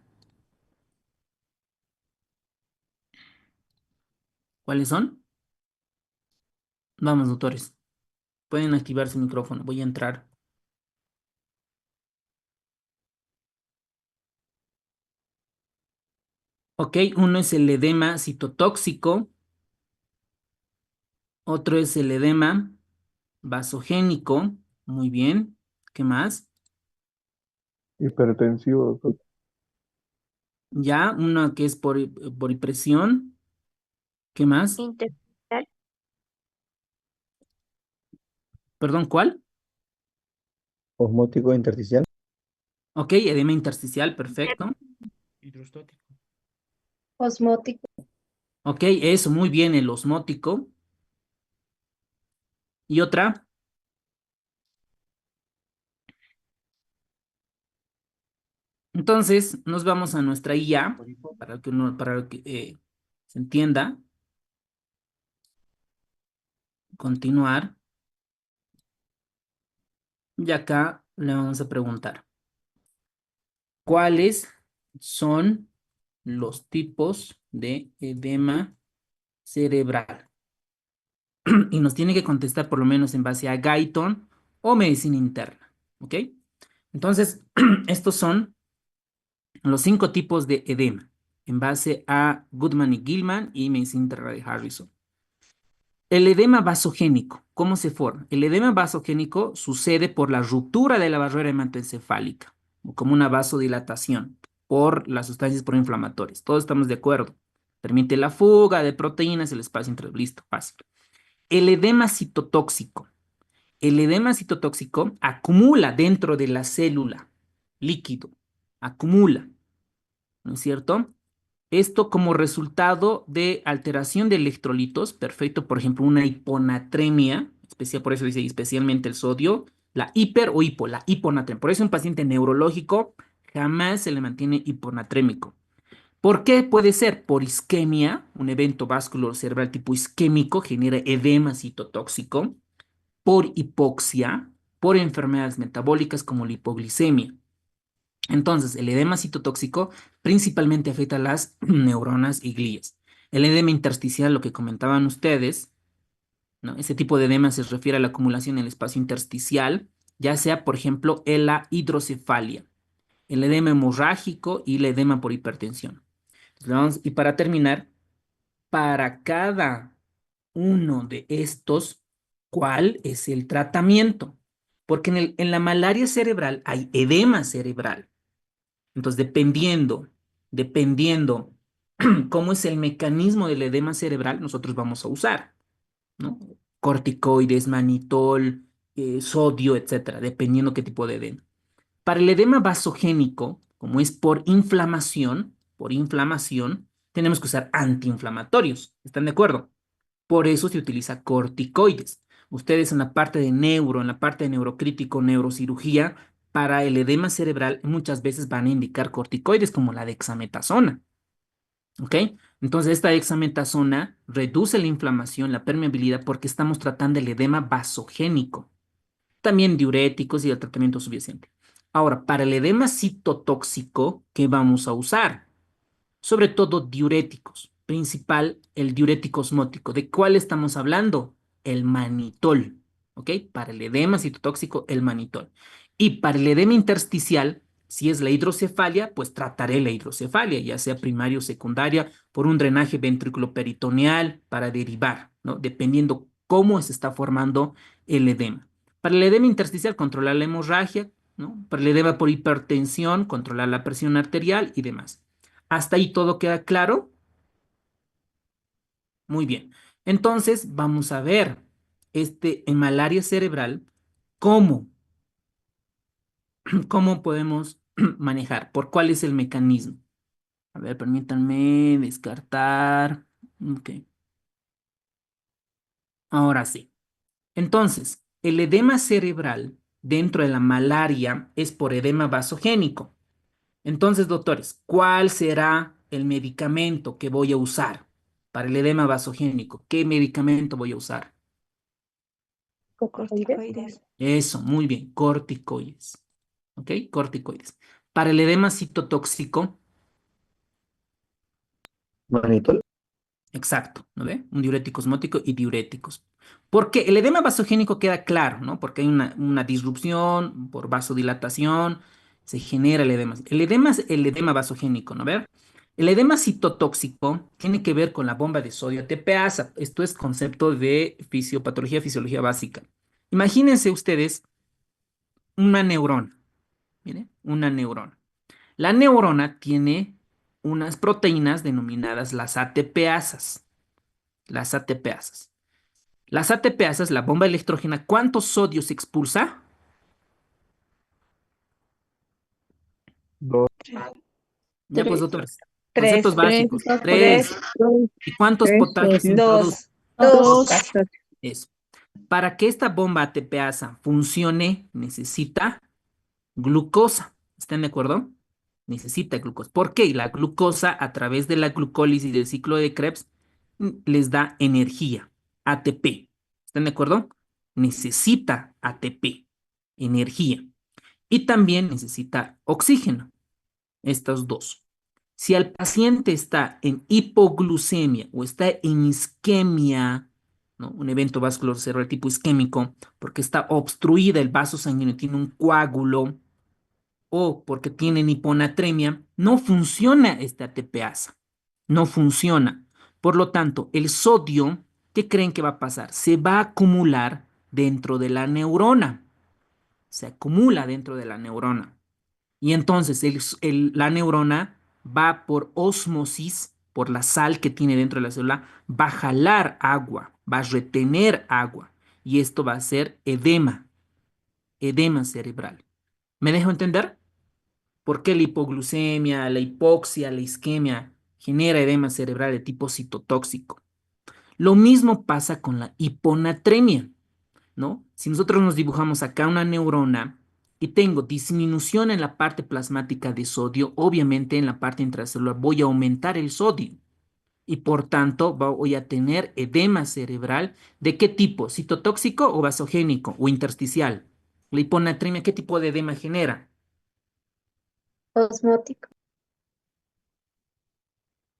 Speaker 1: ¿Cuáles son? Vamos, doctores. Pueden activar su micrófono. Voy a entrar. Ok, uno es el edema citotóxico, otro es el edema vasogénico. Muy bien. ¿Qué más?
Speaker 6: Hipertensivo, doctor.
Speaker 1: Ya, una que es por presión. ¿Qué más?
Speaker 8: Intersticial.
Speaker 1: Perdón, ¿cuál?
Speaker 4: Osmótico intersticial.
Speaker 1: Ok, edema intersticial, perfecto. Hidrostático.
Speaker 8: Osmótico.
Speaker 1: Ok, eso, muy bien, el osmótico. ¿Y otra? Entonces, nos vamos a nuestra IA para que se entienda. Continuar. Y acá le vamos a preguntar, ¿cuáles son los tipos de edema cerebral? Y nos tiene que contestar por lo menos en base a Guyton o medicina interna, ¿ok? Entonces, estos son los 5 tipos de edema en base a Goodman y Gilman y medicina interna de Harrison. El edema vasogénico, ¿cómo se forma? El edema vasogénico sucede por la ruptura de la barrera hematoencefálica, o como una vasodilatación, por las sustancias proinflamatorias. Todos estamos de acuerdo. Permite la fuga de proteínas, el espacio entre... Listo, fácil. El edema citotóxico. El edema citotóxico acumula dentro de la célula líquido, acumula, ¿no es cierto? Esto como resultado de alteración de electrolitos, perfecto, por ejemplo, una hiponatremia, especial, por eso dice especialmente el sodio, la la hiponatremia. Por eso un paciente neurológico jamás se le mantiene hiponatrémico. ¿Por qué puede ser? Por isquemia, un evento vascular cerebral tipo isquémico genera edema citotóxico, por hipoxia, por enfermedades metabólicas como la hipoglicemia. Entonces, el edema citotóxico principalmente afecta a las neuronas y glías. El edema intersticial, lo que comentaban ustedes, ¿no? Ese tipo de edema se refiere a la acumulación en el espacio intersticial, ya sea, por ejemplo, en la hidrocefalia, el edema hemorrágico y el edema por hipertensión. Entonces, y para terminar, para cada uno de estos, ¿cuál es el tratamiento? Porque en la malaria cerebral hay edema cerebral. Entonces, dependiendo cómo es el mecanismo del edema cerebral, nosotros vamos a usar. ¿no? Corticoides, manitol, sodio, etcétera, dependiendo qué tipo de edema. Para el edema vasogénico, como es por inflamación, tenemos que usar antiinflamatorios. ¿Están de acuerdo? Por eso se utiliza corticoides. Ustedes en la parte de neuro, en la parte de neurocrítico, neurocirugía, para el edema cerebral muchas veces van a indicar corticoides como la dexametasona. ¿Ok? Entonces esta dexametasona reduce la inflamación, la permeabilidad, porque estamos tratando el edema vasogénico. También diuréticos y el tratamiento subyacente. Ahora, para el edema citotóxico, ¿qué vamos a usar? Sobre todo diuréticos, principal el diurético osmótico. ¿De cuál estamos hablando? El manitol, ¿ok? Para el edema citotóxico, el manitol. Y para el edema intersticial, si es la hidrocefalia, pues trataré la hidrocefalia, ya sea primaria o secundaria, por un drenaje ventriculoperitoneal para derivar, ¿no? Dependiendo cómo se está formando el edema. Para el edema intersticial, controlar la hemorragia, ¿no? Para el edema por hipertensión, controlar la presión arterial y demás. ¿Hasta ahí todo queda claro? Muy bien. Entonces, vamos a ver en malaria cerebral, cómo, cómo podemos manejar, por cuál es el mecanismo. A ver, permítanme descartar. Ok, ahora sí. Entonces, el edema cerebral dentro de la malaria es por edema vasogénico. Entonces, doctores, ¿cuál será el medicamento que voy a usar para el edema vasogénico? ¿Qué medicamento voy a usar?
Speaker 8: Corticoides.
Speaker 1: Eso, muy bien, corticoides. ¿Ok? Corticoides. Para el edema citotóxico,
Speaker 4: Manitol.
Speaker 1: exacto, ¿no ve? Un diurético osmótico y diuréticos. Porque el edema vasogénico queda claro, ¿no? Porque hay una disrupción por vasodilatación, se genera el edema. El edema es el edema vasogénico, ¿no ve? El edema citotóxico tiene que ver con la bomba de sodio ATPasa. Esto es concepto de fisiopatología, fisiología básica. Imagínense ustedes una neurona, ¿mire? Una neurona. La neurona tiene unas proteínas denominadas las ATPasas. Las ATPasas. Las ATPasas, la bomba electrógena, ¿cuántos sodios se expulsa?
Speaker 6: 2,
Speaker 1: Ya pues,
Speaker 8: Tres.
Speaker 1: doctores.
Speaker 8: Tres.
Speaker 1: Conceptos básicos.
Speaker 8: Tres.
Speaker 1: Tres. ¿Y cuántos potagios se introducen?
Speaker 8: Dos.
Speaker 1: Eso. Para que esta bomba ATPasa funcione, necesita glucosa. ¿Están de acuerdo? Necesita glucosa. ¿Por qué? La glucosa, a través de la glucólisis del ciclo de Krebs, les da energía, ATP. ¿Están de acuerdo? Necesita ATP, energía. Y también necesita oxígeno, estos dos. Si el paciente está en hipoglucemia o está en isquemia, ¿no? Un evento vascular cerebral tipo isquémico, porque está obstruida el vaso sanguíneo, tiene un coágulo, o porque tienen hiponatremia, no funciona esta ATPasa. No funciona. Por lo tanto, el sodio, ¿qué creen que va a pasar? Se va a acumular dentro de la neurona. Se acumula dentro de la neurona. Y entonces la neurona va por osmosis, por la sal que tiene dentro de la célula, va a jalar agua, va a retener agua. Y esto va a ser edema, edema cerebral. ¿Me dejo entender? ¿Por qué la hipoglucemia, la hipoxia, la isquemia genera edema cerebral de tipo citotóxico? Lo mismo pasa con la hiponatremia, ¿no? Si nosotros nos dibujamos acá una neurona y tengo disminución en la parte plasmática de sodio, obviamente en la parte intracelular voy a aumentar el sodio y por tanto voy a tener edema cerebral. ¿De qué tipo? ¿Citotóxico o vasogénico o intersticial? La hiponatremia, ¿qué tipo de edema genera?
Speaker 8: Osmótico.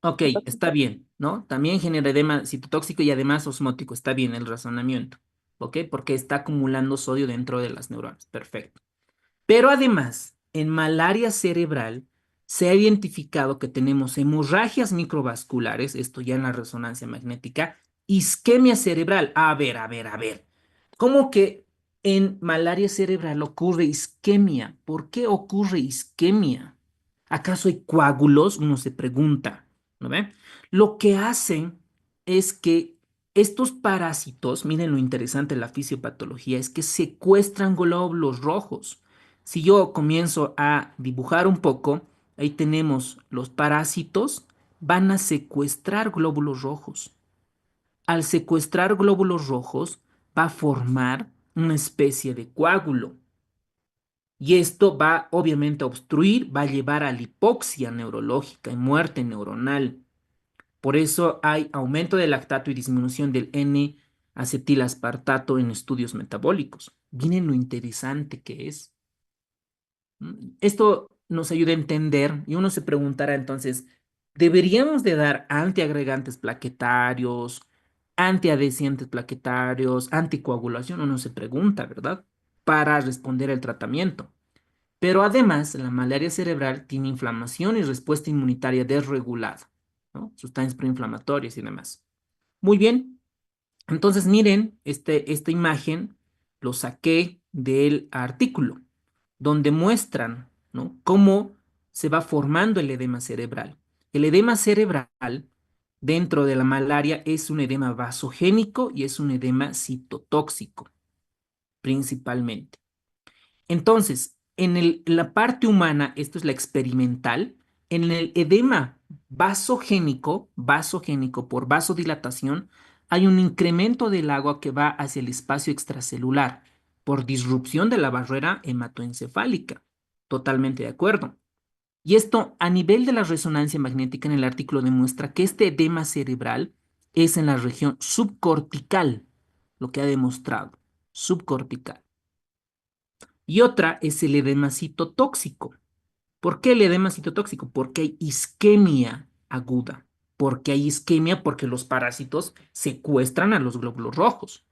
Speaker 1: Ok, está bien, ¿no? También genera edema citotóxico y además osmótico. Está bien el razonamiento, ¿ok? Porque está acumulando sodio dentro de las neuronas. Perfecto. Pero además, en malaria cerebral se ha identificado que tenemos hemorragias microvasculares, esto ya en la resonancia magnética, isquemia cerebral. A ver. ¿Cómo que en malaria cerebral ocurre isquemia? ¿Por qué ocurre isquemia? ¿Acaso hay coágulos? Uno se pregunta, ¿no ve? Lo que hacen es que Estos parásitos, miren lo interesante de la fisiopatología, es que secuestran glóbulos rojos. Si yo comienzo a dibujar un poco, ahí tenemos los parásitos, van a secuestrar glóbulos rojos. Al secuestrar glóbulos rojos, va a formar una especie de coágulo. Y esto va obviamente a obstruir, va a llevar a la hipoxia neurológica y muerte neuronal. Por eso hay aumento del lactato y disminución del N-acetilaspartato en estudios metabólicos. Miren lo interesante que es. Esto nos ayuda a entender y uno se preguntará entonces, ¿deberíamos de dar antiagregantes plaquetarios, antiadhesientes plaquetarios, anticoagulación? Uno se pregunta, ¿verdad? Para responder al tratamiento. Pero además, la malaria cerebral tiene inflamación y respuesta inmunitaria desregulada, ¿no? Sustancias proinflamatorias y demás. Muy bien, entonces miren, esta imagen lo saqué del artículo, donde muestran, ¿no?, cómo se va formando el edema cerebral. El edema cerebral dentro de la malaria es un edema vasogénico y es un edema citotóxico, principalmente. Entonces, en la parte humana, esto es la experimental, en el edema vasogénico por vasodilatación, hay un incremento del agua que va hacia el espacio extracelular por disrupción de la barrera hematoencefálica. Totalmente de acuerdo. Y esto a nivel de la resonancia magnética en el artículo demuestra que este edema cerebral es en la región subcortical, lo que ha demostrado, subcortical. Y otra es el edema citotóxico. ¿Por qué el edema citotóxico? Porque hay isquemia aguda. Porque hay isquemia porque los parásitos secuestran a los glóbulos rojos.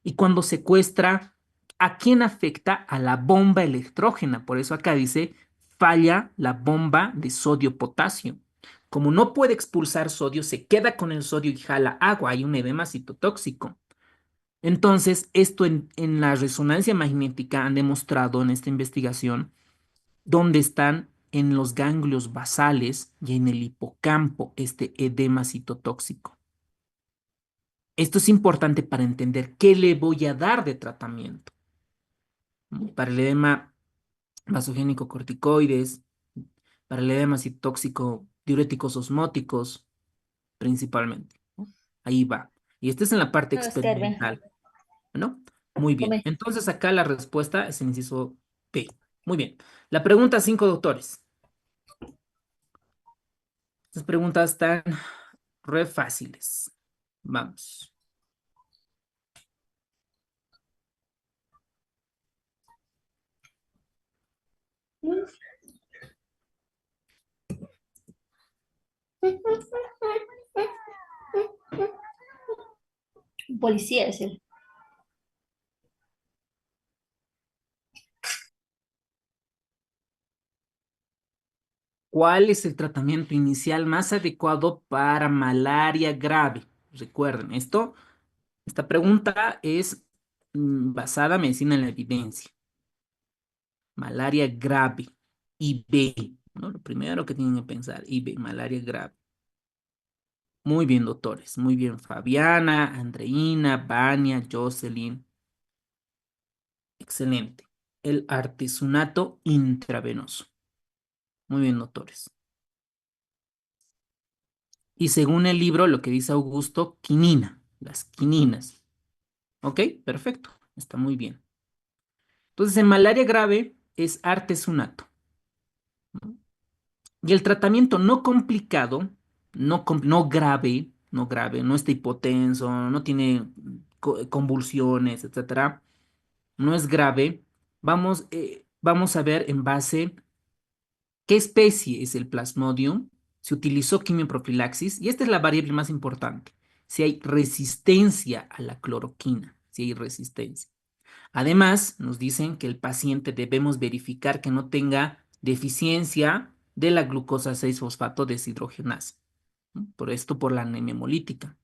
Speaker 1: Y cuando secuestra, ¿a quién afecta? A la bomba electrógena. Por eso acá dice, falla la bomba de sodio-potasio. Como no puede expulsar sodio, se queda con el sodio y jala agua. Hay un edema citotóxico. Entonces, esto en la resonancia magnética han demostrado en esta investigación dónde están en los ganglios basales y en el hipocampo este edema citotóxico. Esto es importante para entender qué le voy a dar de tratamiento. Para el edema vasogénico corticoides, para el edema citotóxico diuréticos osmóticos, principalmente, ¿no? Ahí va. Y esta es en la parte experimental. ¿No? Muy bien. Entonces acá la respuesta es el inciso B. Muy bien. La pregunta 5, doctores. Estas preguntas están re fáciles. Vamos.
Speaker 8: Policía es él.
Speaker 1: ¿Cuál es el tratamiento inicial más adecuado para malaria grave? Recuerden, esta pregunta es basada en medicina en la evidencia. Malaria grave, IB, ¿no? Lo primero que tienen que pensar, IB, malaria grave. Muy bien, doctores. Muy bien, Fabiana, Andreina, Vania, Jocelyn. Excelente. El artesunato intravenoso. Muy bien, doctores. Y según el libro, lo que dice Augusto, quinina, las quininas. ¿Ok? Perfecto. Está muy bien. Entonces, en malaria grave es artesunato. Y el tratamiento no complicado, no grave, no está hipotenso, no tiene convulsiones, etcétera, no es grave. Vamos a ver en base qué especie es el Plasmodium, se utilizó quimioprofilaxis, y esta es la variable más importante, si hay resistencia a la cloroquina, si hay resistencia. Además, nos dicen que el paciente debemos verificar que no tenga deficiencia de la glucosa 6-fosfato deshidrogenasa, ¿no? Por esto, por la anemia hemolítica.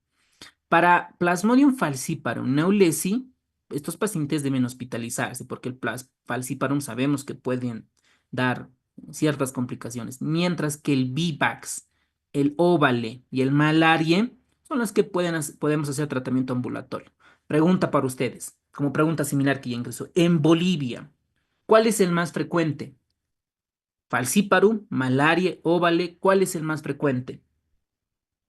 Speaker 1: Para Plasmodium falciparum neulesi, estos pacientes deben hospitalizarse porque el falciparum sabemos que pueden dar ciertas complicaciones, mientras que el Vivax, el Ovale y el Malarie con las que podemos hacer tratamiento ambulatorio. Pregunta para ustedes, como pregunta similar que ya ingresó. En Bolivia, ¿cuál es el más frecuente? Falciparum, malaria, óvale, ¿cuál es el más frecuente?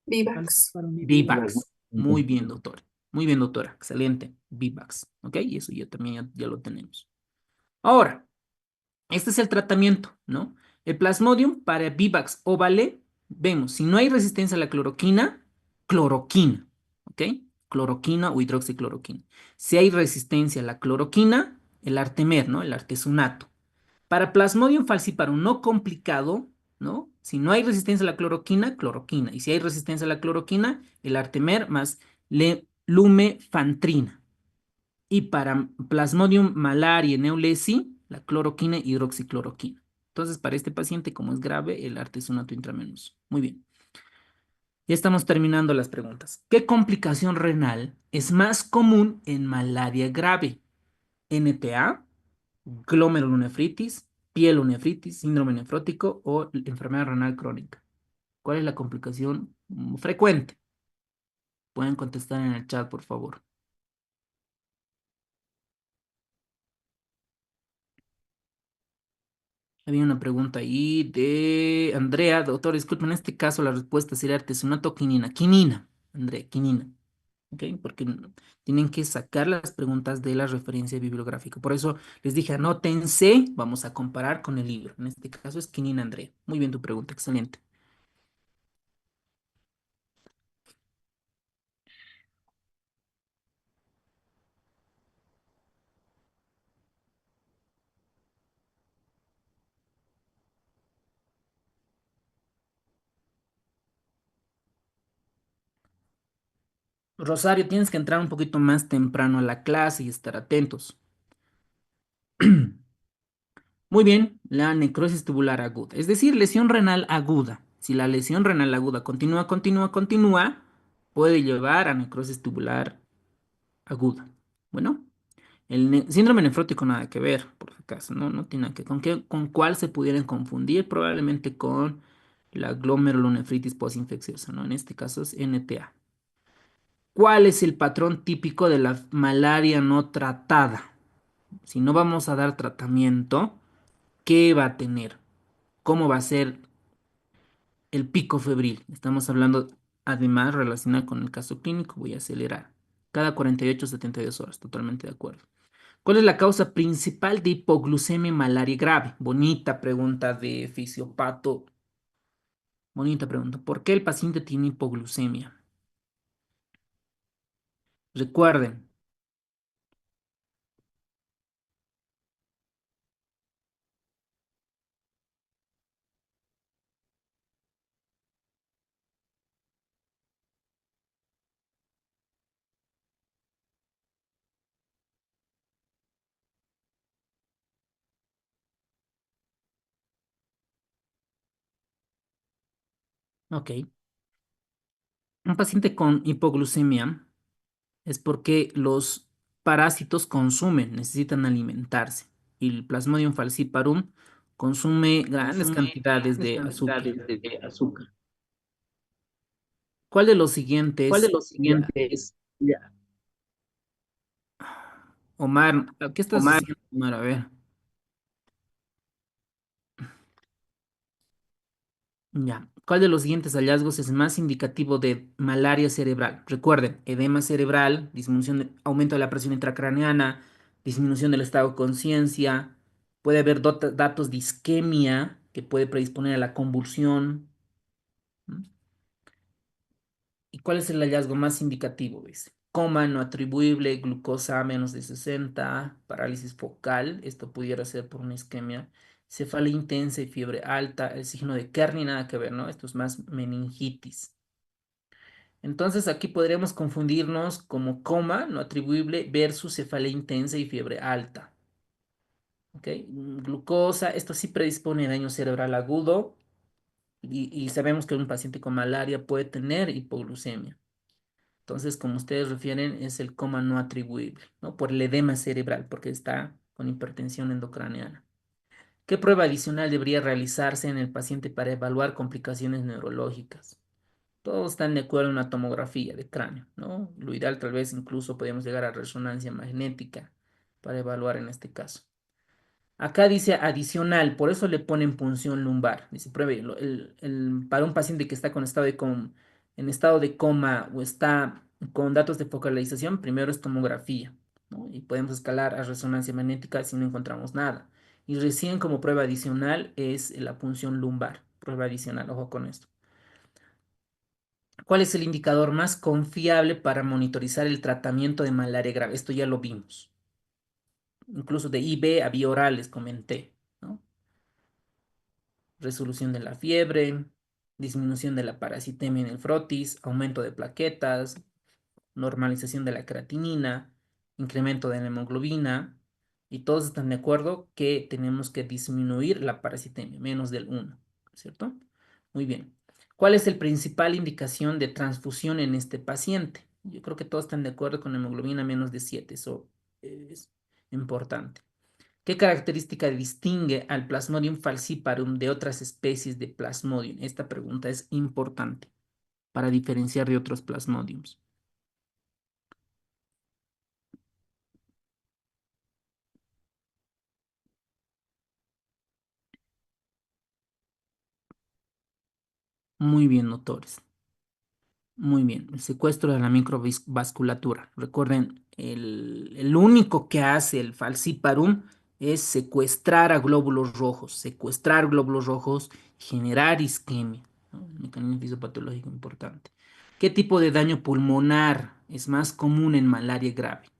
Speaker 3: Vivax.
Speaker 1: Vivax. Muy bien, doctor. Muy bien, doctora. Excelente. Vivax. ¿Ok? Y eso ya también ya lo tenemos. Ahora, este es el tratamiento, ¿no? El Plasmodium para Vivax óvale, vemos, si no hay resistencia a la cloroquina, cloroquina, ¿ok? Cloroquina o hidroxicloroquina. Si hay resistencia a la cloroquina, el Artemer, ¿no? El artesunato. Para Plasmodium falciparum no complicado, ¿no? Si no hay resistencia a la cloroquina, cloroquina. Y si hay resistencia a la cloroquina, el Artemer más lumefantrina. Y para Plasmodium malaria neulesi, la cloroquina y hidroxicloroquina. Entonces, para este paciente, como es grave, el artesunato intravenoso. Muy bien. Ya estamos terminando las preguntas. ¿Qué complicación renal es más común en malaria grave? ¿NPA, glomerulonefritis, pielonefritis, síndrome nefrótico o enfermedad renal crónica? ¿Cuál es la complicación frecuente? Pueden contestar en el chat, por favor. Había una pregunta ahí de Andrea, doctor, disculpe, en este caso la respuesta sería artesunato o quinina. Quinina, Andrea, quinina. ¿Ok? Porque tienen que sacar las preguntas de la referencia bibliográfica. Por eso les dije, anótense, vamos a comparar con el libro. En este caso es quinina, Andrea. Muy bien tu pregunta, excelente. Rosario, tienes que entrar un poquito más temprano a la clase y estar atentos. Muy bien, la necrosis tubular aguda, es decir, lesión renal aguda. Si la lesión renal aguda continúa, puede llevar a necrosis tubular aguda. Bueno, el síndrome nefrótico nada que ver, por si acaso, no, no tiene nada que ver. ¿Con cuál se pudieran confundir? Probablemente con la glomerulonefritis postinfecciosa, ¿no? En este caso es NTA. ¿Cuál es el patrón típico de la malaria no tratada? Si no vamos a dar tratamiento, ¿qué va a tener? ¿Cómo va a ser el pico febril? Estamos hablando además relacionado con el caso clínico, voy a acelerar. Cada 48 72 horas, totalmente de acuerdo. ¿Cuál es la causa principal de hipoglucemia malaria grave? Bonita pregunta de fisiopato. Bonita pregunta. ¿Por qué el paciente tiene hipoglucemia? Recuerden. Ok. Un paciente con hipoglucemia es porque los parásitos consumen, necesitan alimentarse. Y el Plasmodium falciparum consume grandes cantidades de azúcar. ¿Cuál de los siguientes? Ya, Omar, ¿qué estás haciendo, Omar? A ver. Ya. ¿Cuál de los siguientes hallazgos es más indicativo de malaria cerebral? Recuerden, edema cerebral, aumento de la presión intracraneana, disminución del estado de conciencia, puede haber datos de isquemia que puede predisponer a la convulsión. ¿Mm? ¿Y cuál es el hallazgo más indicativo? ¿Ves? Coma no atribuible, glucosa a menos de 60, parálisis focal, esto pudiera ser por una isquemia, cefalea intensa y fiebre alta, el signo de Kerner nada que ver, ¿no? Esto es más meningitis. Entonces aquí podríamos confundirnos como coma no atribuible versus cefalea intensa y fiebre alta. ¿Ok? Glucosa, esto sí predispone a daño cerebral agudo y sabemos que un paciente con malaria puede tener hipoglucemia. Entonces, como ustedes refieren, es el coma no atribuible, ¿no? Por el edema cerebral, porque está con hipertensión endocraneana. ¿Qué prueba adicional debería realizarse en el paciente para evaluar complicaciones neurológicas? Todos están de acuerdo en una tomografía de cráneo, ¿no? Lo ideal tal vez incluso podríamos llegar a resonancia magnética para evaluar en este caso. Acá dice adicional, por eso le ponen punción lumbar. Dice, pruebe, para un paciente que está en estado de coma o está con datos de focalización, primero es tomografía, ¿no? Y podemos escalar a resonancia magnética si no encontramos nada. Y recién como prueba adicional es la punción lumbar, prueba adicional, ojo con esto. ¿Cuál es el indicador más confiable para monitorizar el tratamiento de malaria grave? Esto ya lo vimos. Incluso de IB a vía oral les comenté, ¿no? Resolución de la fiebre, disminución de la parasitemia en el frotis, aumento de plaquetas, normalización de la creatinina, incremento de la hemoglobina, y todos están de acuerdo que tenemos que disminuir la parasitemia, menos del 1, ¿cierto? Muy bien. ¿Cuál es el principal indicación de transfusión en este paciente? Yo creo que todos están de acuerdo con hemoglobina menos de 7, eso es importante. ¿Qué característica distingue al Plasmodium falciparum de otras especies de Plasmodium? Esta pregunta es importante para diferenciar de otros Plasmodiums. Muy bien, doctores. Muy bien. El secuestro de la microvasculatura. Recuerden, el único que hace el falciparum es secuestrar glóbulos rojos, generar isquemia, ¿no? Un mecanismo fisiopatológico importante. ¿Qué tipo de daño pulmonar es más común en malaria grave?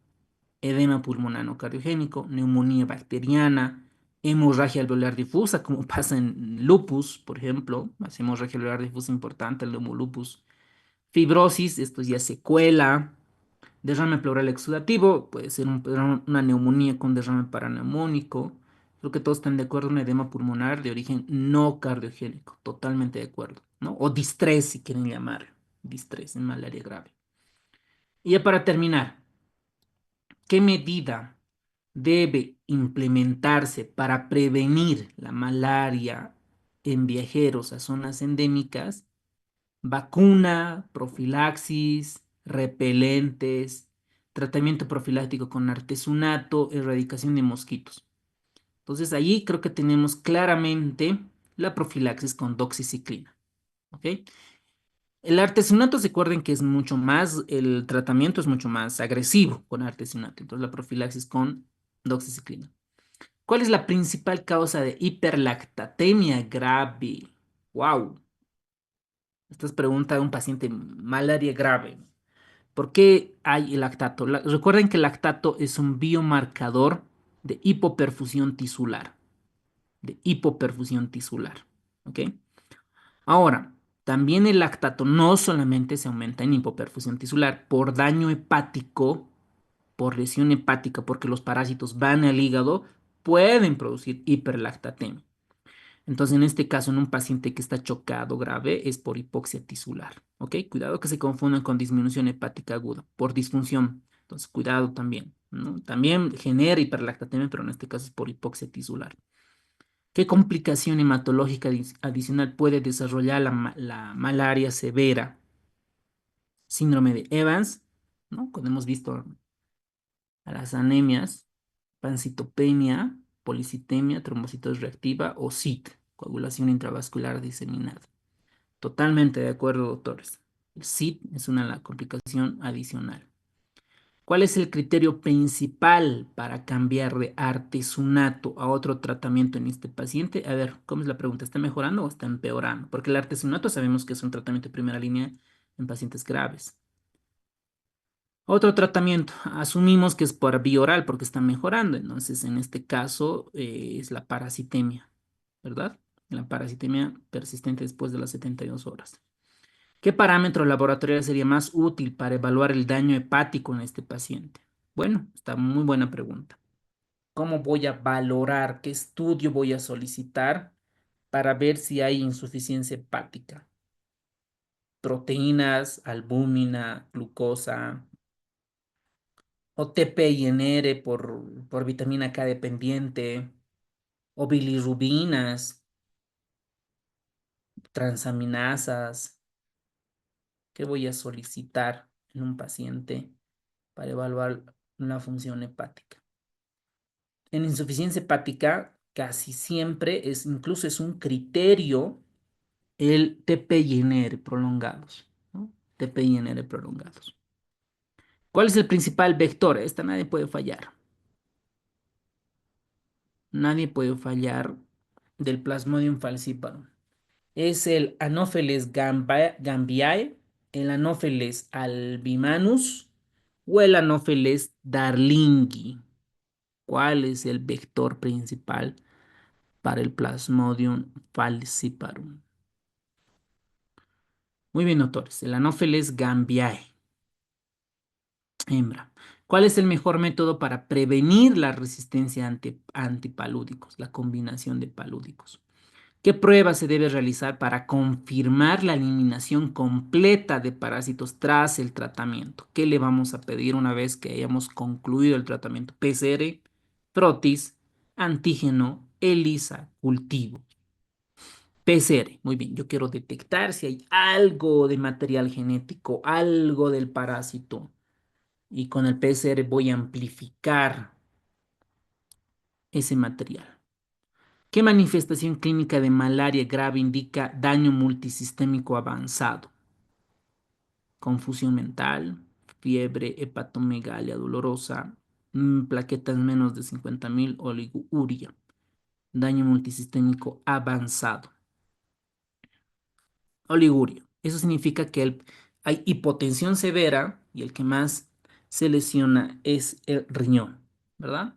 Speaker 1: Edema pulmonar no cardiogénico, neumonía bacteriana, hemorragia alveolar difusa, como pasa en lupus, por ejemplo, más hemorragia alveolar difusa importante, el lupus, fibrosis, esto ya secuela, derrame pleural exudativo, puede ser una neumonía con derrame paraneumónico. Creo que todos están de acuerdo, un edema pulmonar de origen no cardiogénico, totalmente de acuerdo, ¿no? O distrés, si quieren llamarlo, distrés en malaria grave. Y ya para terminar, ¿qué medida debe implementarse para prevenir la malaria en viajeros a zonas endémicas? Vacuna, profilaxis, repelentes, tratamiento profiláctico con artesunato, erradicación de mosquitos. Entonces, allí creo que tenemos claramente la profilaxis con doxiciclina. ¿Ok? El artesunato, recuerden que es mucho más, el tratamiento es mucho más agresivo con artesunato. Entonces, la profilaxis con doxiciclina. ¿Cuál es la principal causa de hiperlactatemia grave? ¡Wow! Esta es pregunta de un paciente malaria grave. ¿Por qué hay el lactato? Recuerden que el lactato es un biomarcador de hipoperfusión tisular. De hipoperfusión tisular. ¿Ok? Ahora, también el lactato no solamente se aumenta en hipoperfusión tisular por daño hepático, por lesión hepática, porque los parásitos van al hígado, pueden producir hiperlactatemia. Entonces, en este caso, en un paciente que está chocado grave, es por hipoxia tisular. ¿Ok? Cuidado que se confundan con disminución hepática aguda, por disfunción. Entonces, cuidado también, ¿no? También genera hiperlactatemia, pero en este caso es por hipoxia tisular. ¿Qué complicación hematológica adicional puede desarrollar la malaria severa? Síndrome de Evans, ¿no? Cuando hemos visto a las anemias, pancitopenia, policitemia, trombocitosis reactiva o CIT, coagulación intravascular diseminada. Totalmente de acuerdo, doctores. El CIT es una complicación adicional. ¿Cuál es el criterio principal para cambiar de artesunato a otro tratamiento en este paciente? A ver, ¿cómo es la pregunta? ¿Está mejorando o está empeorando? Porque el artesunato sabemos que es un tratamiento de primera línea en pacientes graves. Otro tratamiento, asumimos que es por vía oral porque está mejorando. Entonces, en este caso, es la parasitemia, ¿verdad? La parasitemia persistente después de las 72 horas. ¿Qué parámetro laboratorial sería más útil para evaluar el daño hepático en este paciente? Bueno, está muy buena pregunta. ¿Cómo voy a valorar? ¿Qué estudio voy a solicitar para ver si hay insuficiencia hepática? Proteínas, albúmina, glucosa, o TPINR por vitamina K dependiente, o bilirrubinas, transaminasas, ¿Qué voy a solicitar en un paciente para evaluar la función hepática? En insuficiencia hepática casi siempre incluso es un criterio el TP y NR prolongados, ¿no? TP y NR prolongados. ¿Cuál es el principal vector? Esta nadie puede fallar. Nadie puede fallar del Plasmodium falciparum. Es el Anopheles gambiae, el Anopheles albimanus o el Anopheles darlingui. ¿Cuál es el vector principal para el Plasmodium falciparum? Muy bien, doctores. El Anopheles gambiae, hembra. ¿Cuál es el mejor método para prevenir la resistencia antipalúdicos, la combinación de palúdicos? ¿Qué prueba se debe realizar para confirmar la eliminación completa de parásitos tras el tratamiento? ¿Qué le vamos a pedir una vez que hayamos concluido el tratamiento? PCR, frotis, antígeno, ELISA, cultivo. PCR, muy bien, yo quiero detectar si hay algo de material genético, algo del parásito. Y con el PCR voy a amplificar ese material. ¿Qué manifestación clínica de malaria grave indica daño multisistémico avanzado? Confusión mental, fiebre, hepatomegalia dolorosa, plaquetas menos de 50.000, oliguria, daño multisistémico avanzado. Oliguria. Eso significa que hay hipotensión severa y el que más se lesiona es el riñón, ¿verdad?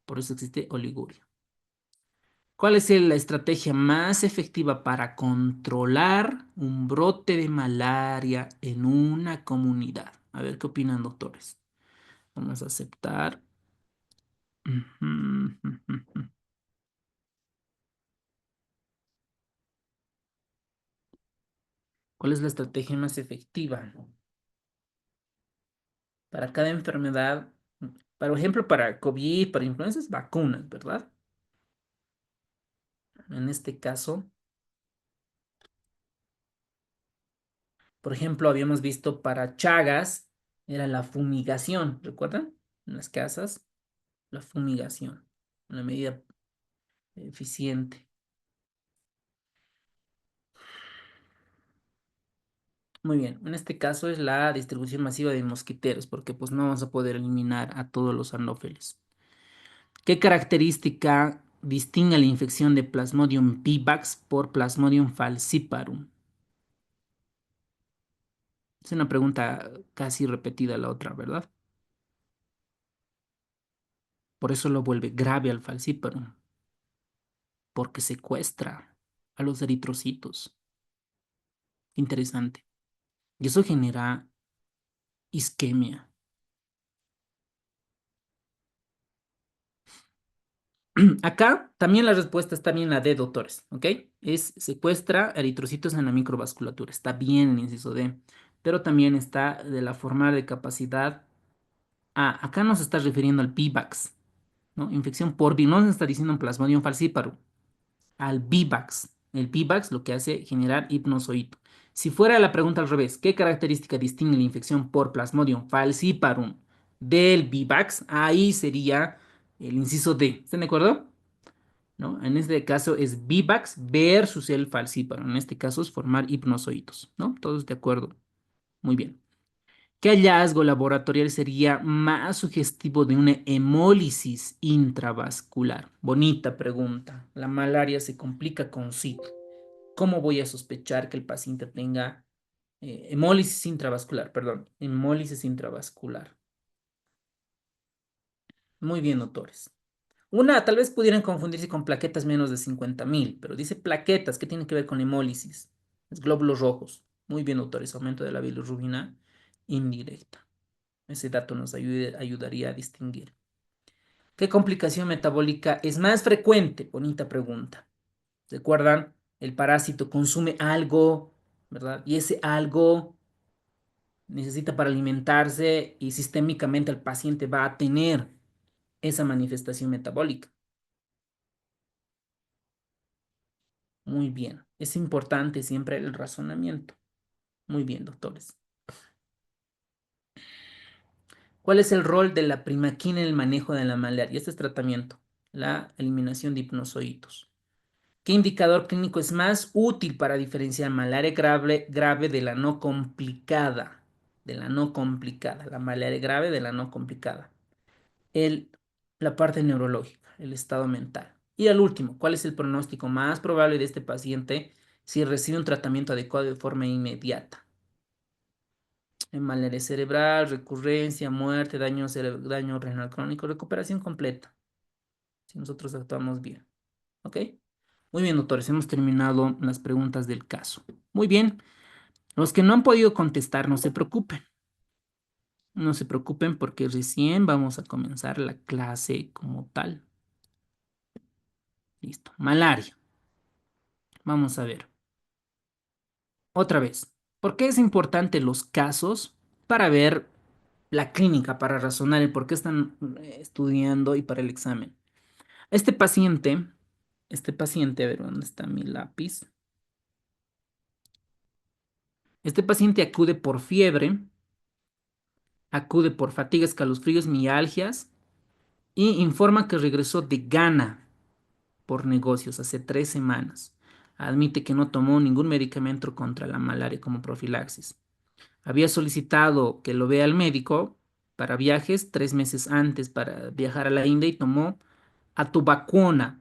Speaker 1: Por eso existe oliguria. ¿Cuál es la estrategia más efectiva para controlar un brote de malaria en una comunidad? A ver qué opinan, doctores. Vamos a aceptar. Ujú, ujú, ujú. ¿Cuál es la estrategia más efectiva para cada enfermedad? Por ejemplo, para COVID, para influencias, vacunas, ¿verdad? En este caso, por ejemplo, habíamos visto para Chagas, era la fumigación, ¿recuerdan? En las casas, la fumigación, una medida eficiente. Muy bien, en este caso es la distribución masiva de mosquiteros, porque pues no vamos a poder eliminar a todos los anófeles. ¿Qué característica distingue la infección de Plasmodium vivax por Plasmodium falciparum? Es una pregunta casi repetida la otra, ¿verdad? Por eso lo vuelve grave al falciparum, porque secuestra a los eritrocitos. Interesante. Y eso genera isquemia. Acá también la respuesta está bien la D, doctores, ¿ok? Es secuestra eritrocitos en la microvasculatura. Está bien el inciso D, pero también está de la formar de capacidad A. Acá nos está refiriendo al VIVAX, ¿no? Infección por VIVAX, no nos está diciendo un Plasmodium falciparum, al VIVAX. El VIVAX lo que hace es generar hipnozoito. Si fuera la pregunta al revés, ¿qué característica distingue la infección por Plasmodium falciparum del VIVAX? Ahí sería el inciso D. ¿Están de acuerdo? ¿No? En este caso es Vivax versus el falciparum. En este caso es formar hipnozoitos, ¿no? Todos de acuerdo. Muy bien. ¿Qué hallazgo laboratorial sería más sugestivo de una hemólisis intravascular? Bonita pregunta. La malaria se complica con SID. ¿Cómo voy a sospechar que el paciente tenga hemólisis intravascular? Perdón, hemólisis intravascular. Muy bien, doctores. Una, tal vez pudieran confundirse con plaquetas menos de 50.000, pero dice plaquetas, ¿qué tiene que ver con hemólisis? Es glóbulos rojos. Muy bien, doctores, aumento de la bilirrubina indirecta. Ese dato nos ayudaría a distinguir. ¿Qué complicación metabólica es más frecuente? Bonita pregunta. ¿Recuerdan? El parásito consume algo, ¿verdad? Y ese algo necesita para alimentarse y sistémicamente el paciente va a tener esa manifestación metabólica. Muy bien. Es importante siempre el razonamiento. Muy bien, doctores. ¿Cuál es el rol de la primaquina en el manejo de la malaria? Este es tratamiento, la eliminación de hipnozoitos. ¿Qué indicador clínico es más útil para diferenciar malaria grave de la no complicada? De la no complicada, la malaria grave de la no complicada. El, la parte neurológica, el estado mental. Y al último, ¿cuál es el pronóstico más probable de este paciente si recibe un tratamiento adecuado de forma inmediata? Malaria cerebral, recurrencia, muerte, daño renal crónico, recuperación completa, si nosotros actuamos bien. ¿Ok? Muy bien, doctores, hemos terminado las preguntas del caso. Muy bien, los que no han podido contestar, no se preocupen. No se preocupen porque recién vamos a comenzar la clase como tal. Listo. Malaria. Vamos a ver. Otra vez. ¿Por qué es importante los casos para ver la clínica, para razonar el por qué están estudiando y para el examen? Este paciente, a ver, ¿dónde está mi lápiz? Este paciente acude por fiebre, acude por fatiga, escalofríos, mialgias y informa que regresó de Ghana por negocios hace 3 semanas. Admite que no tomó ningún medicamento contra la malaria como profilaxis. Había solicitado que lo vea el médico para viajes 3 meses antes para viajar a la India y tomó atovaquona,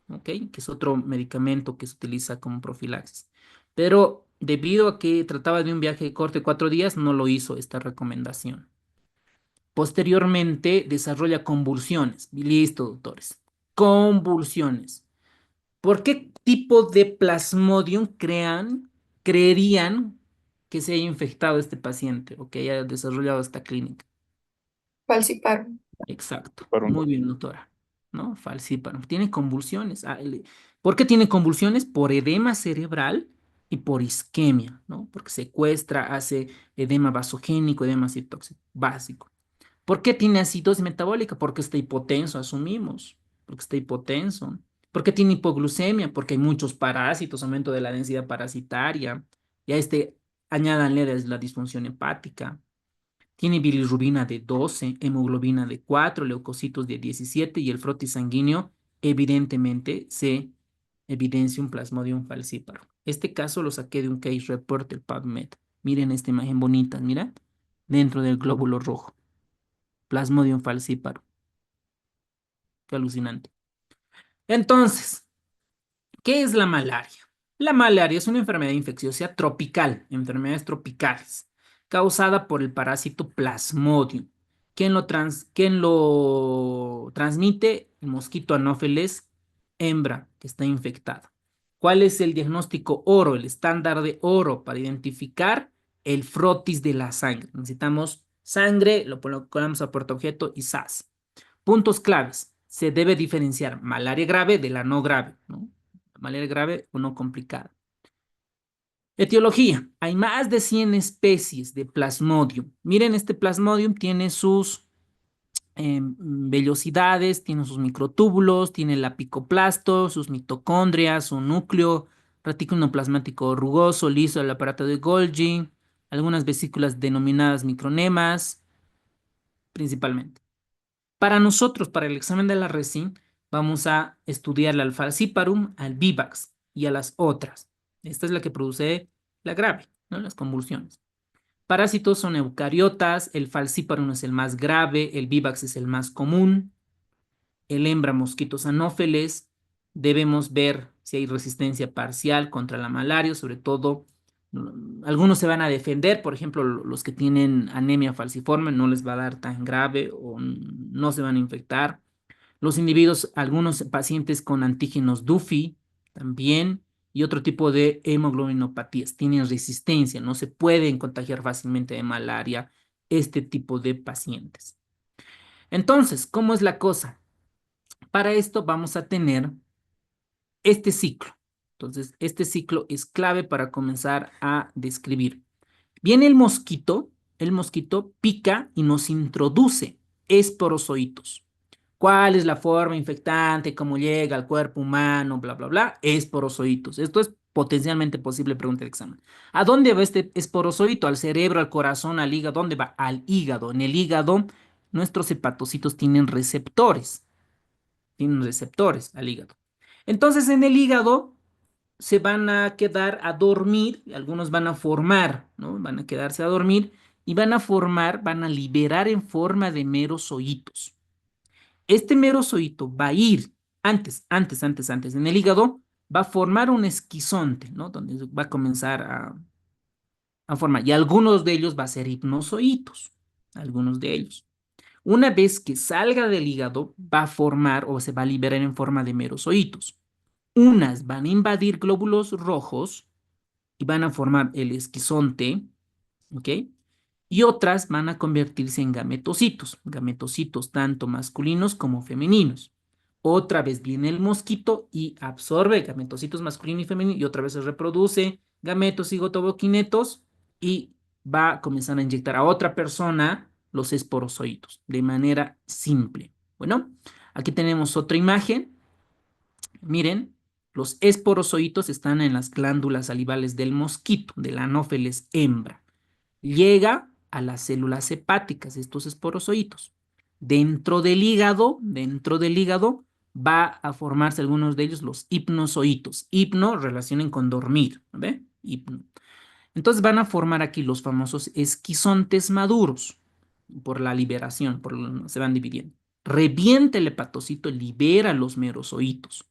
Speaker 1: ¿ok? Que es otro medicamento que se utiliza como profilaxis. Pero debido a que trataba de un viaje de corte de 4 días, no lo hizo esta recomendación. Posteriormente desarrolla convulsiones. Listo, doctores. Convulsiones. ¿Por qué tipo de plasmodium creerían que se haya infectado este paciente o que haya desarrollado esta clínica?
Speaker 8: Falciparum.
Speaker 1: Exacto.
Speaker 7: Por un
Speaker 1: Muy bien, doctora. ¿No? Falciparum. Tiene convulsiones. ¿Por qué tiene convulsiones? Por edema cerebral y por isquemia, ¿no? Porque secuestra, hace edema vasogénico, edema citóxico básico. ¿Por qué tiene acidosis metabólica? Porque está hipotenso, asumimos. Porque está hipotenso. ¿Por qué tiene hipoglucemia? Porque hay muchos parásitos, aumento de la densidad parasitaria. Y a añádanle la disfunción hepática. Tiene bilirrubina de 12, hemoglobina de 4, leucocitos de 17 y el frotis sanguíneo evidentemente se evidencia un plasmodium falciparum. Este caso lo saqué de un case report del PubMed. Miren esta imagen bonita, mira, dentro del glóbulo rojo. Plasmodium falciparum. Qué alucinante. Entonces, ¿qué es la malaria? La malaria es una enfermedad infecciosa tropical, enfermedades tropicales, causada por el parásito Plasmodium. ¿Quién lo transmite? El mosquito Anopheles hembra que está infectada. ¿Cuál es el diagnóstico oro, el estándar de oro para identificar el frotis de la sangre? Necesitamos sangre, lo colocamos a portaobjeto y SAS. Puntos claves. Se debe diferenciar malaria grave de la no grave, ¿no? Malaria grave o no complicada. Etiología. Hay más de 100 especies de Plasmodium. Miren, este Plasmodium tiene sus vellosidades, tiene sus microtúbulos, tiene el apicoplasto, sus mitocondrias, su núcleo, retículo plasmático rugoso, liso, el aparato de Golgi, algunas vesículas denominadas micronemas, principalmente. Para nosotros, para el examen de la RESIN, vamos a estudiar al falciparum, al vivax y a las otras. Esta es la que produce la grave, ¿no? Las convulsiones. Parásitos son eucariotas, el falciparum es el más grave, el vivax es el más común, el hembra mosquitos anófeles. Debemos ver si hay resistencia parcial contra la malaria, sobre todo algunos se van a defender, por ejemplo, los que tienen anemia falciforme no les va a dar tan grave o no se van a infectar. Los individuos, algunos pacientes con antígenos DUFI también y otro tipo de hemoglobinopatías tienen resistencia, no se pueden contagiar fácilmente de malaria este tipo de pacientes. Entonces, ¿cómo es la cosa? Para esto vamos a tener este ciclo. Entonces, este ciclo es clave para comenzar a describir. Viene el mosquito pica y nos introduce esporozoitos. ¿Cuál es la forma infectante? ¿Cómo llega al cuerpo humano? Bla, bla, bla. Esporozoitos. Esto es potencialmente posible pregunta de examen. ¿A dónde va este esporozoito? ¿Al cerebro, al corazón, al hígado? ¿Dónde va? Al hígado. En el hígado nuestros hepatocitos tienen receptores al hígado. Entonces, en el hígado se van a quedar a dormir, algunos van a formar, ¿no? Van a quedarse a dormir y van a liberar en forma de merozoitos. Este merozoito va a ir antes, en el hígado, va a formar un esquizonte, ¿no? Donde va a comenzar a formar, y algunos de ellos va a ser hipnozoitos, algunos de ellos. Una vez que salga del hígado, va a formar o se va a liberar en forma de merozoitos. Unas van a invadir glóbulos rojos y van a formar el esquizonte, ¿ok? Y otras van a convertirse en gametocitos tanto masculinos como femeninos. Otra vez viene el mosquito y absorbe gametocitos masculino y femenino y otra vez se reproduce gametos y gotoboquinetos y va a comenzar a inyectar a otra persona los esporozoitos de manera simple. Bueno, aquí tenemos otra imagen. Miren, los esporozoitos están en las glándulas salivales del mosquito, del Anopheles hembra. Llega a las células hepáticas, estos esporozoitos. Dentro del hígado, va a formarse algunos de ellos los hipnozoitos. Hipno relacionen con dormir, ¿ve? Hipno. Entonces van a formar aquí los famosos esquizontes maduros por la liberación, se van dividiendo. Revienta el hepatocito, libera los merozoitos.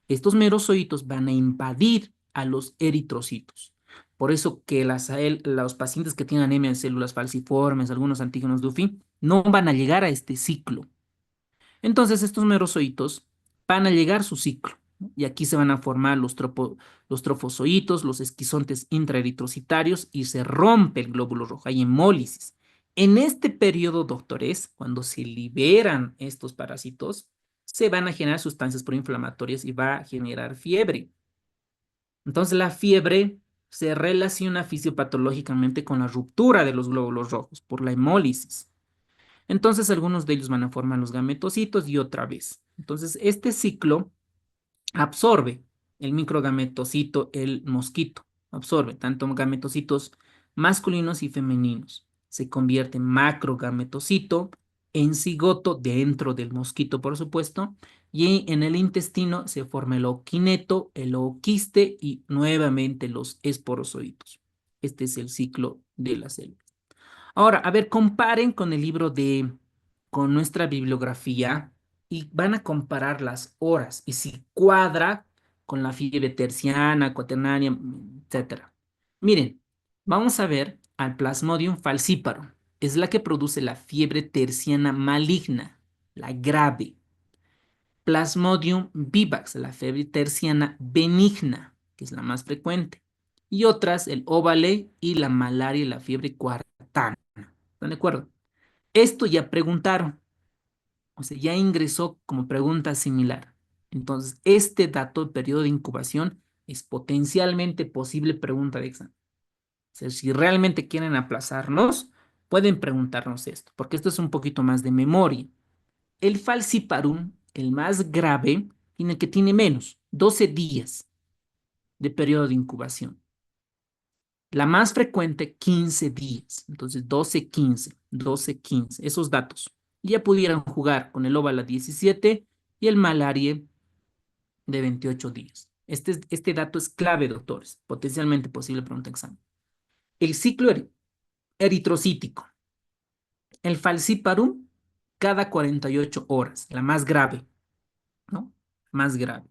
Speaker 1: Estos merozoitos van a invadir a los eritrocitos. Por eso que los pacientes que tienen anemia de células falciformes, algunos antígenos Duffy, no van a llegar a este ciclo. Entonces estos merozoitos van a llegar a su ciclo, ¿no? Y aquí se van a formar los trofozoitos, los esquizontes intraeritrocitarios y se rompe el glóbulo rojo, hay hemólisis. En este periodo, doctores, cuando se liberan estos parásitos, se van a generar sustancias proinflamatorias y va a generar fiebre. Entonces la fiebre se relaciona fisiopatológicamente con la ruptura de los glóbulos rojos por la hemólisis. Entonces algunos de ellos van a formar los gametocitos y otra vez. Entonces este ciclo absorbe el microgametocito, el mosquito, absorbe tanto gametocitos masculinos y femeninos. Se convierte en macrogametocito, en cigoto dentro del mosquito, por supuesto, y en el intestino se forma el ooquineto, el ooquiste y nuevamente los esporozoitos. Este es el ciclo de la célula. Ahora, a ver, comparen con el libro con nuestra bibliografía y van a comparar las horas y si cuadra con la fiebre terciana, cuaternaria, etcétera. Miren, vamos a ver al Plasmodium falciparum. Es la que produce la fiebre terciana maligna, la grave. Plasmodium vivax, la fiebre terciana benigna, que es la más frecuente. Y otras, el óvale y la malaria y la fiebre cuartana. ¿Están de acuerdo? Esto ya preguntaron, o sea, ya ingresó como pregunta similar. Entonces, este dato de periodo de incubación es potencialmente posible pregunta de examen. O sea, si realmente quieren aplazarnos, pueden preguntarnos esto, porque esto es un poquito más de memoria. El falciparum, el más grave, tiene menos, 12 días de periodo de incubación. La más frecuente, 15 días. Entonces, 12, 15, 12, 15. Esos datos. Ya pudieran jugar con el óvala 17 y el malaria de 28 días. Este dato es clave, doctores. Potencialmente posible pregunta de examen. El ciclo eritrocítico. El falciparum, cada 48 horas. La más grave, ¿no? Más grave.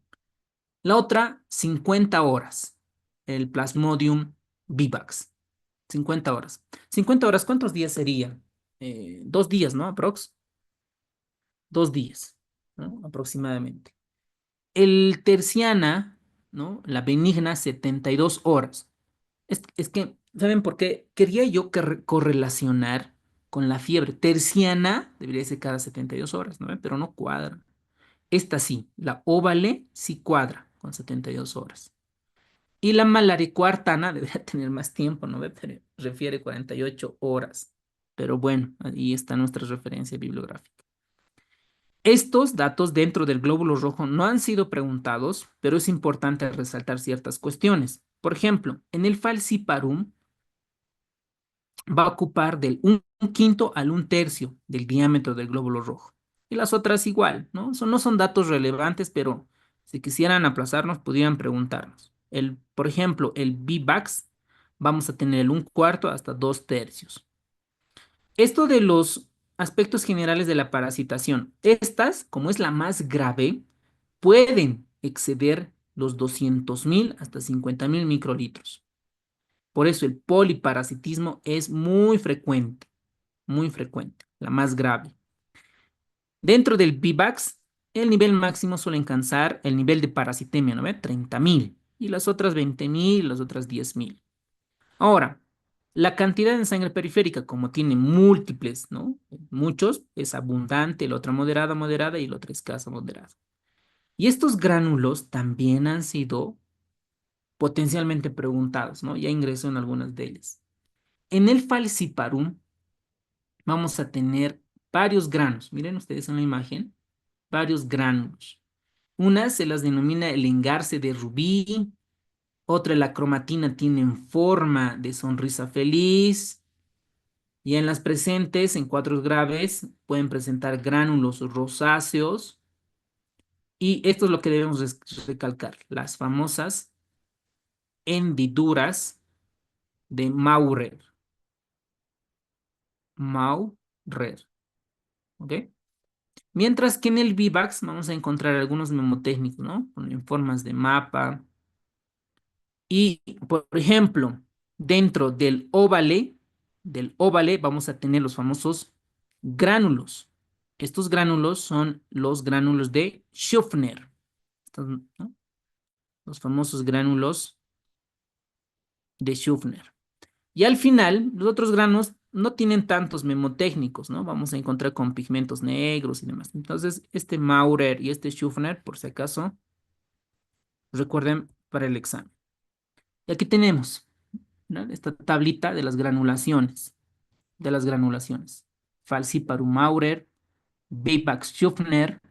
Speaker 1: La otra, 50 horas. El Plasmodium vivax. 50 horas. 50 horas, ¿cuántos días serían? 2 días, ¿no? 2 días, ¿no? Aproximadamente. El terciana, ¿no? La benigna, 72 horas. Es que, ¿saben por qué? Quería yo correlacionar con la fiebre. Terciana debería ser cada 72 horas, ¿no? Pero no cuadra. Esta sí, la óvale sí cuadra con 72 horas. Y la malaria cuartana debería tener más tiempo, ¿no? Pero refiere 48 horas. Pero bueno, ahí está nuestra referencia bibliográfica. Estos datos dentro del glóbulo rojo no han sido preguntados, pero es importante resaltar ciertas cuestiones. Por ejemplo, en el falciparum, va a ocupar del un quinto al un tercio del diámetro del glóbulo rojo. Y las otras igual, ¿no? No son datos relevantes, pero si quisieran aplazarnos, podrían preguntarnos. Por ejemplo, el Bvax, vamos a tener el un cuarto hasta dos tercios. Esto de los aspectos generales de la parasitación, estas, como es la más grave, pueden exceder los 200.000 hasta 50.000 microlitros. Por eso el poliparasitismo es muy frecuente, la más grave. Dentro del Vivax, el nivel máximo suele alcanzar el nivel de parasitemia, ¿no ve? 30.000 y las otras 20.000 y las otras 10.000. Ahora, la cantidad en sangre periférica, como tiene múltiples, ¿no? Muchos, es abundante, la otra moderada y la otra escasa moderada. Y estos gránulos también han sido potencialmente preguntados, ¿no? Ya ingreso en algunas de ellas. En el falciparum vamos a tener varios granos. Miren ustedes en la imagen, varios gránulos. Unas se las denomina el engarce de rubí, otra la cromatina tiene en forma de sonrisa feliz, y en las presentes, en cuadros graves, pueden presentar gránulos rosáceos, y esto es lo que debemos recalcar, las famosas hendiduras de Maurer. Maurer, ¿ok? Mientras que en el VIVAX vamos a encontrar algunos memotécnicos, ¿no? En formas de mapa. Y, por ejemplo, dentro del óvale vamos a tener los famosos gránulos. Estos gránulos son los gránulos de Schuffner. ¿No? Los famosos gránulos de Schuffner. Y al final, los otros granos no tienen tantos memotécnicos, ¿no? Vamos a encontrar con pigmentos negros y demás. Entonces, este Maurer y este Schuffner, por si acaso, recuerden para el examen. Y aquí tenemos, ¿no? Esta tablita de las granulaciones. Falciparum Maurer, Vivax Schuffner.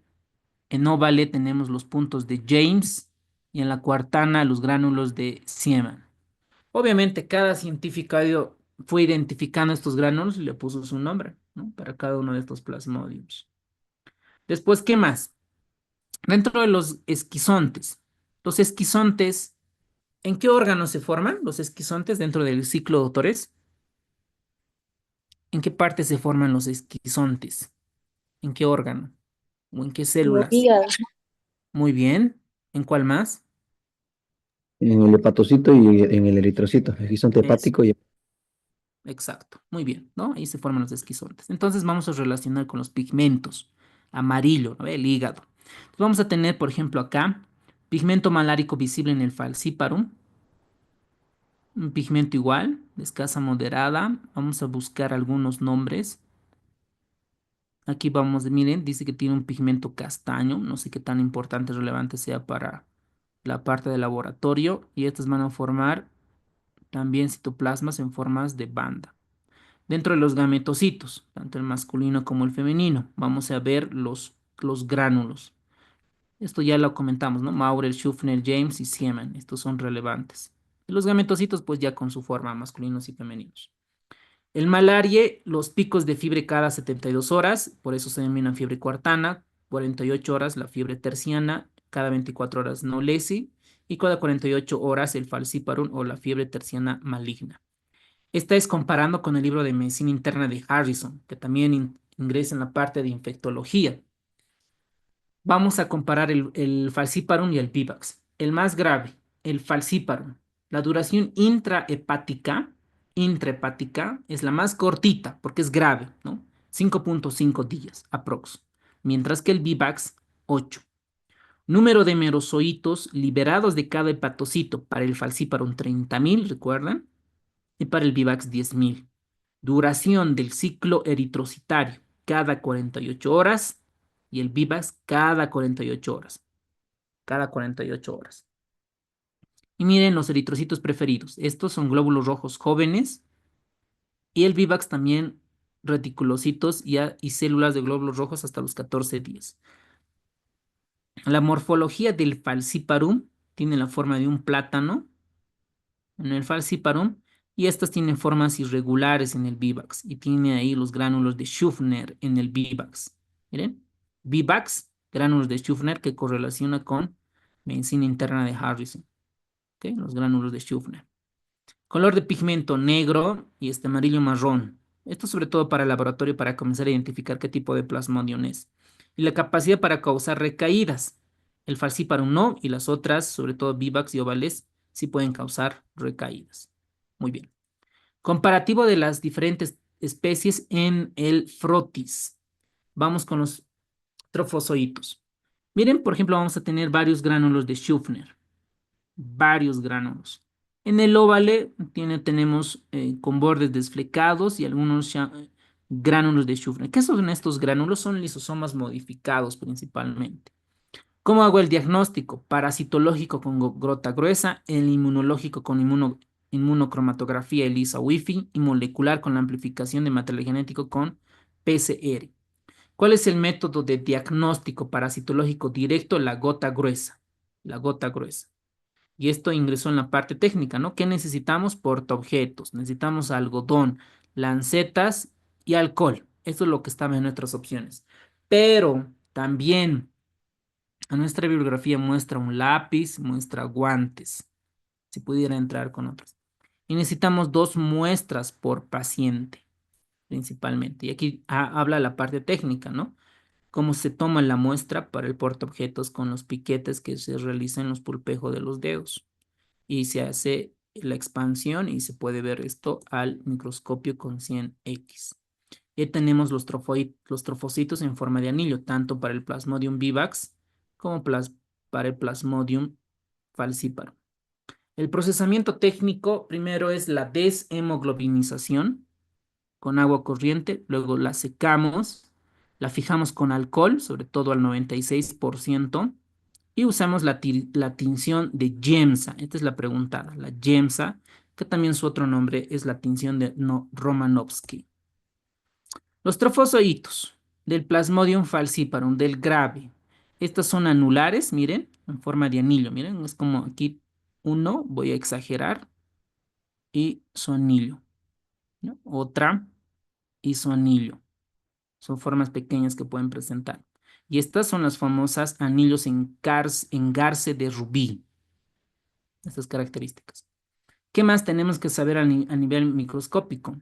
Speaker 1: En óvale tenemos los puntos de James y en la cuartana los gránulos de Siemann. Obviamente, cada científico fue identificando estos gránulos y le puso su nombre, ¿no? Para cada uno de estos plasmodiums. Después, ¿qué más? Dentro de los esquizontes. Los esquizontes, ¿en qué órganos se forman los esquizontes dentro del ciclo de Torres? ¿En qué parte se forman los esquizontes? ¿En qué órgano? ¿O en qué
Speaker 3: En el
Speaker 1: células?
Speaker 3: hígado.
Speaker 1: Muy bien. ¿En cuál más?
Speaker 4: En el hepatocito y en el eritrocito, el guisante
Speaker 1: Eso.
Speaker 4: hepático y
Speaker 1: Exacto, muy bien, ¿no? Ahí se forman los esquizontes. Entonces vamos a relacionar con los pigmentos. Amarillo, ¿no? El hígado. Entonces, vamos a tener, por ejemplo, acá, pigmento malárico visible en el falciparum. Un pigmento igual, de escasa moderada. Vamos a buscar algunos nombres. Aquí vamos, miren, dice que tiene un pigmento castaño. No sé qué tan importante o relevante sea para la parte del laboratorio. Y estos van a formar también citoplasmas en formas de banda. Dentro de los gametocitos, tanto el masculino como el femenino, vamos a ver los gránulos. Esto ya lo comentamos, ¿no? Maurer, Schuffner, James y Siemann. Estos son relevantes. Y los gametocitos, pues ya con su forma, masculinos y femeninos. El malaria, los picos de fiebre cada 72 horas, por eso se denomina fiebre cuartana, 48 horas la fiebre terciana, cada 24 horas Nolesi y cada 48 horas el falciparum o la fiebre terciana maligna. Esta es comparando con el libro de medicina interna de Harrison, que también ingresa en la parte de infectología. Vamos a comparar el falciparum y el Vivax. El más grave, el falciparum. La duración intrahepática es la más cortita porque es grave, ¿no? 5.5 días, aprox. Mientras que el Vivax, 8. Número de merozoitos liberados de cada hepatocito para el falciparum, 30.000, ¿recuerdan? Y para el Vivax, 10.000. Duración del ciclo eritrocitario, cada 48 horas, y el Vivax cada 48 horas. Cada 48 horas. Y miren los eritrocitos preferidos. Estos son glóbulos rojos jóvenes y el Vivax también reticulocitos y células de glóbulos rojos hasta los 14 días. La morfología del falciparum tiene la forma de un plátano. En el falciparum Y estas tienen formas irregulares en el Vivax y tiene ahí los gránulos de Schuffner en el Vivax. Miren, Vivax, gránulos de Schuffner que correlaciona con medicina interna de Harrison. ¿Ok? Los gránulos de Schuffner. Color de pigmento negro y este amarillo marrón. Esto sobre todo para el laboratorio para comenzar a identificar qué tipo de Plasmodium es. Y la capacidad para causar recaídas. El falciparum no y las otras, sobre todo Vivax y ovales, sí pueden causar recaídas. Muy bien. Comparativo de las diferentes especies en el frotis. Vamos con los trofozoitos. Miren, por ejemplo, vamos a tener varios gránulos de Schuffner. Varios gránulos. En el óvale tenemos con bordes desflecados y algunos gránulos de Schuffner. ¿Qué son estos gránulos? Son lisosomas modificados principalmente. ¿Cómo hago el diagnóstico? Parasitológico con grota gruesa, el inmunológico con inmunocromatografía ELISA Wi-Fi y molecular con la amplificación de material genético con PCR. ¿Cuál es el método de diagnóstico parasitológico directo? La gota gruesa. La gota gruesa. Y esto ingresó en la parte técnica, ¿no? ¿Qué necesitamos? Portaobjetos. Necesitamos algodón, lancetas y alcohol. Esto es lo que estaba en nuestras opciones. Pero también a nuestra bibliografía muestra un lápiz, muestra guantes, si pudiera entrar con otros. Y necesitamos 2 muestras por paciente, principalmente. Y aquí habla la parte técnica, ¿no? Cómo se toma la muestra para el portaobjetos con los piquetes que se realizan en los pulpejos de los dedos. Y se hace la expansión y se puede ver esto al microscopio con 100X. Y tenemos los trofocitos en forma de anillo, tanto para el Plasmodium vivax como para el Plasmodium falciparum. El procesamiento técnico primero es la deshemoglobinización con agua corriente, luego la secamos, la fijamos con alcohol, sobre todo al 96%, y usamos la tinción de Giemsa. Esta es la preguntada, la Giemsa, que también su otro nombre es la tinción de Romanovsky. Los trofozoitos del Plasmodium falciparum, del grave. Estos son anulares, miren, en forma de anillo. Miren, es como aquí uno, voy a exagerar, y su anillo, ¿no? Otra y su anillo. Son formas pequeñas que pueden presentar. Y estas son las famosas anillos en garce de rubí. Estas características. ¿Qué más tenemos que saber a nivel microscópico?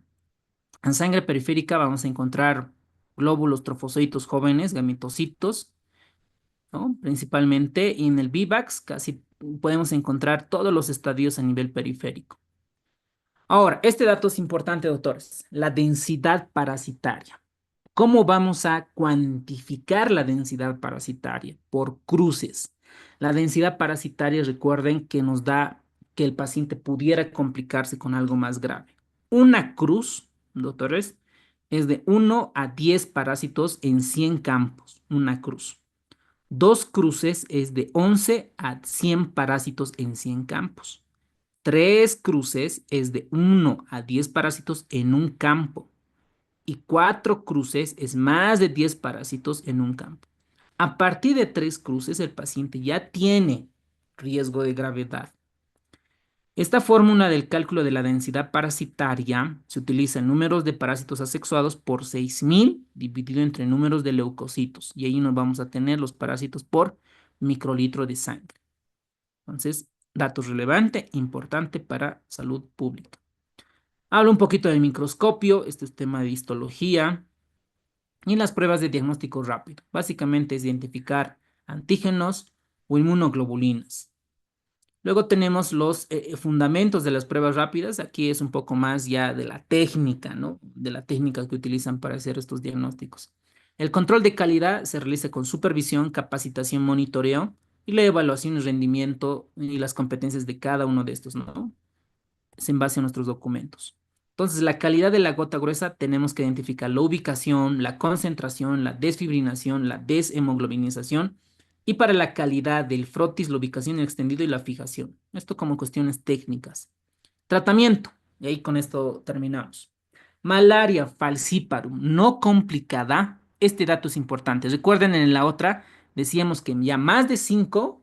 Speaker 1: En sangre periférica vamos a encontrar glóbulos trofozoitos jóvenes, gametocitos, ¿no? Principalmente, y en el Vivax casi podemos encontrar todos los estadios a nivel periférico. Ahora, este dato es importante, doctores, la densidad parasitaria. ¿Cómo vamos a cuantificar la densidad parasitaria? Por cruces. La densidad parasitaria, recuerden que nos da que el paciente pudiera complicarse con algo más grave. Una cruz, doctores, es de 1 a 10 parásitos en 100 campos. Una cruz. 2 cruces es de 11 a 100 parásitos en 100 campos. 3 cruces es de 1 a 10 parásitos en un campo. Y 4 cruces es más de 10 parásitos en un campo. A partir de 3 cruces, el paciente ya tiene riesgo de gravedad. Esta fórmula del cálculo de la densidad parasitaria se utiliza en números de parásitos asexuados por 6.000 dividido entre números de leucocitos. Y ahí nos vamos a tener los parásitos por microlitro de sangre. Entonces, dato relevante, importante para salud pública. Hablo un poquito del microscopio, este es tema de histología. Y las pruebas de diagnóstico rápido. Básicamente es identificar antígenos o inmunoglobulinas. Luego tenemos los fundamentos de las pruebas rápidas. Aquí es un poco más ya de la técnica, ¿no? De la técnica que utilizan para hacer estos diagnósticos. El control de calidad se realiza con supervisión, capacitación, monitoreo y la evaluación y rendimiento y las competencias de cada uno de estos, ¿no? Es en base a nuestros documentos. Entonces, la calidad de la gota gruesa tenemos que identificar la ubicación, la concentración, la desfibrinación, la deshemoglobinización y para la calidad del frotis, la ubicación, el extendido y la fijación. Esto como cuestiones técnicas. Tratamiento. Y ahí con esto terminamos. Malaria falciparum no complicada. Este dato es importante. Recuerden, en la otra decíamos que ya más de 5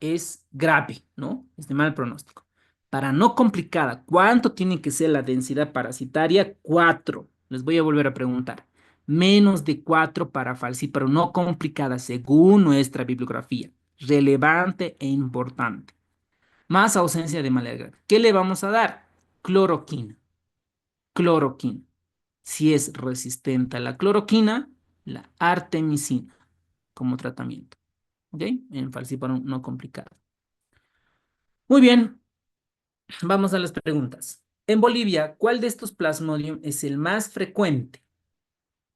Speaker 1: es grave, ¿no? Es de mal pronóstico. Para no complicada, ¿cuánto tiene que ser la densidad parasitaria? 4. Les voy a volver a preguntar. Menos de 4 para falsíparo no complicada, según nuestra bibliografía. Relevante e importante. Más ausencia de malaria. ¿Qué le vamos a dar? Cloroquina. Cloroquina. Si es resistente a la cloroquina, la artemisina como tratamiento. ¿Ok? En falsíparo no complicado. Muy bien, vamos a las preguntas. En Bolivia, ¿cuál de estos plasmodium es el más frecuente?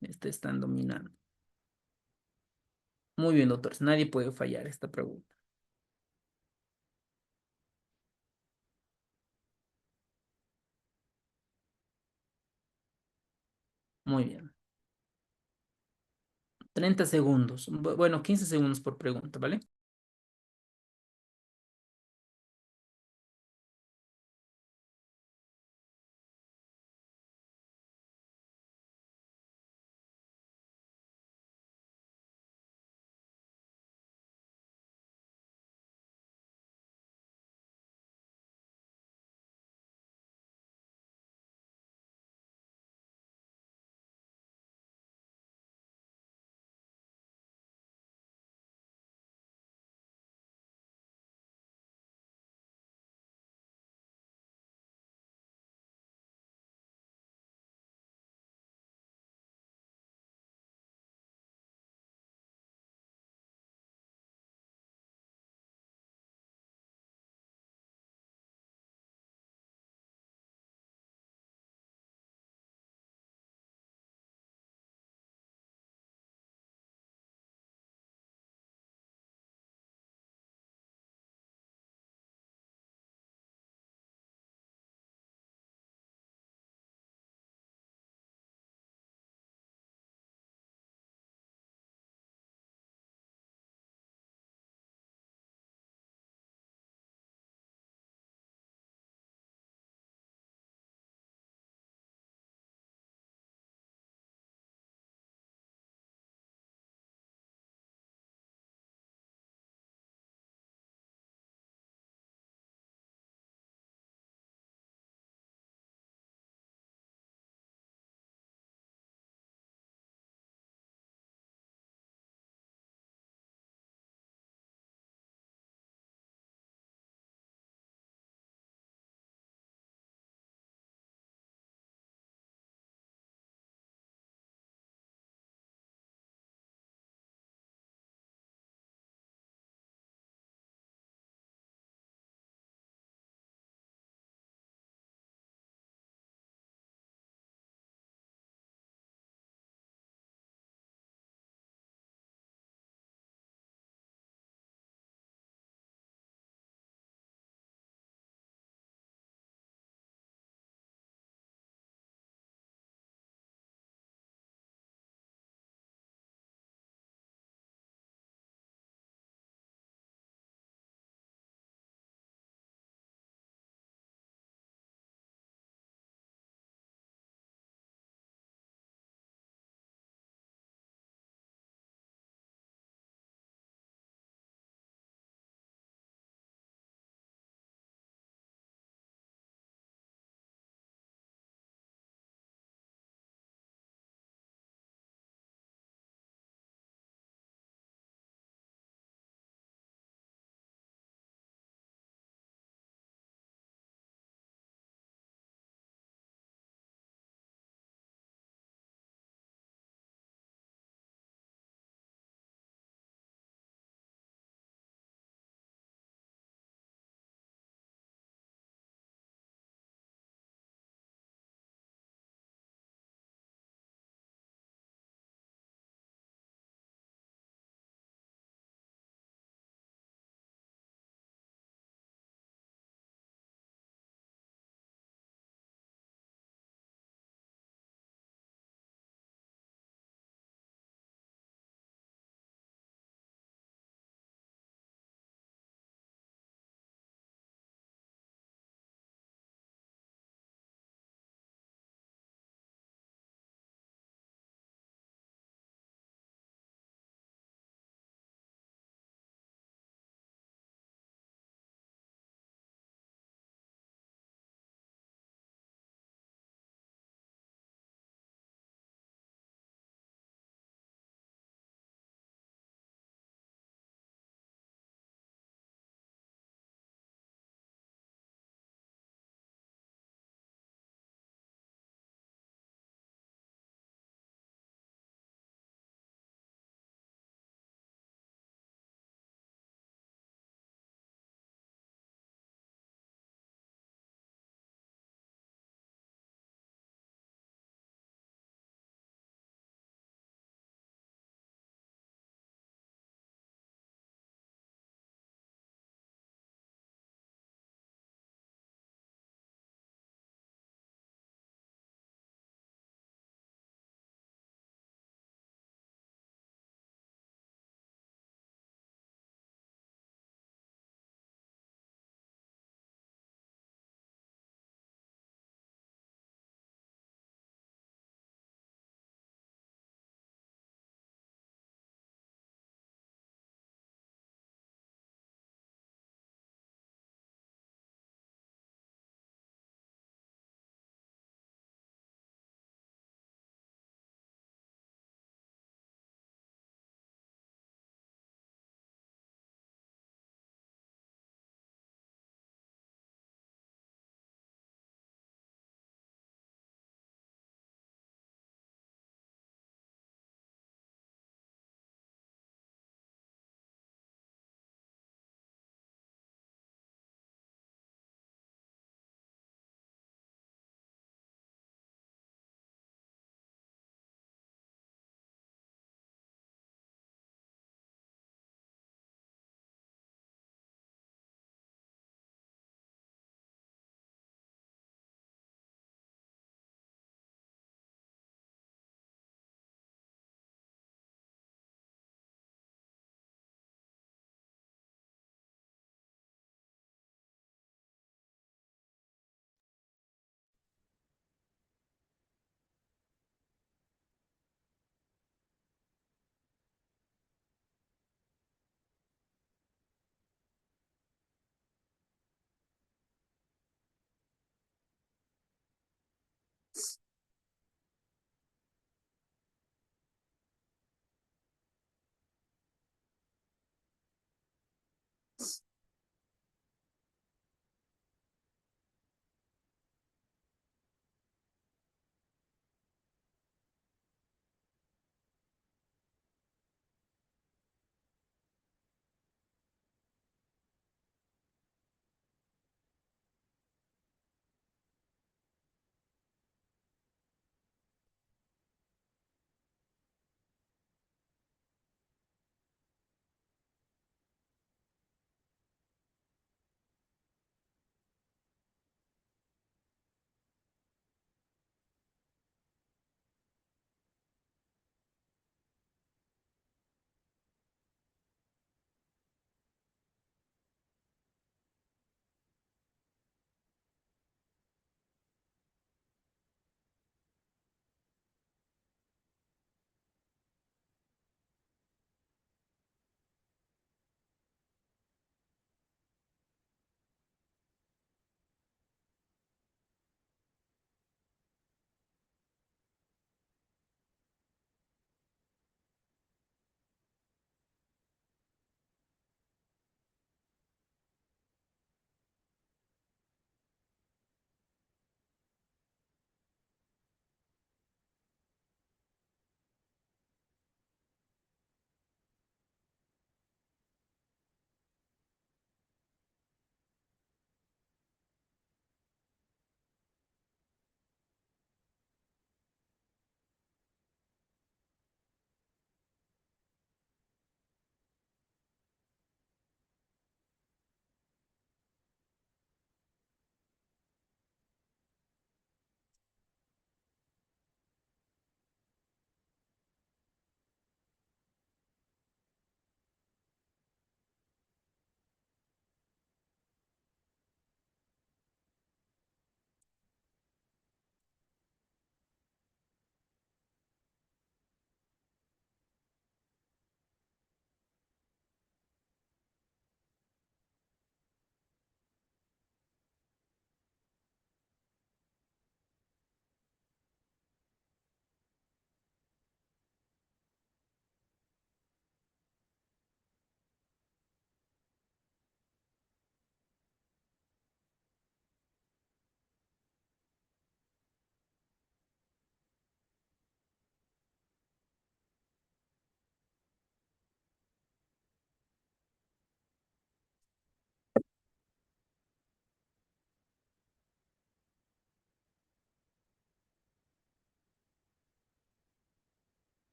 Speaker 1: Este están dominando. Muy bien, doctores. Nadie puede fallar esta pregunta. Muy bien. 30 segundos. Bueno, 15 segundos por pregunta, ¿vale?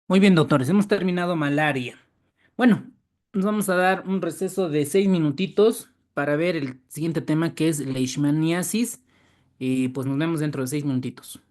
Speaker 1: Muy bien, doctores, hemos terminado malaria. Bueno, nos vamos a dar un receso de 6 minutitos para ver el siguiente tema que es leishmaniasis y pues nos vemos dentro de 6 minutitos.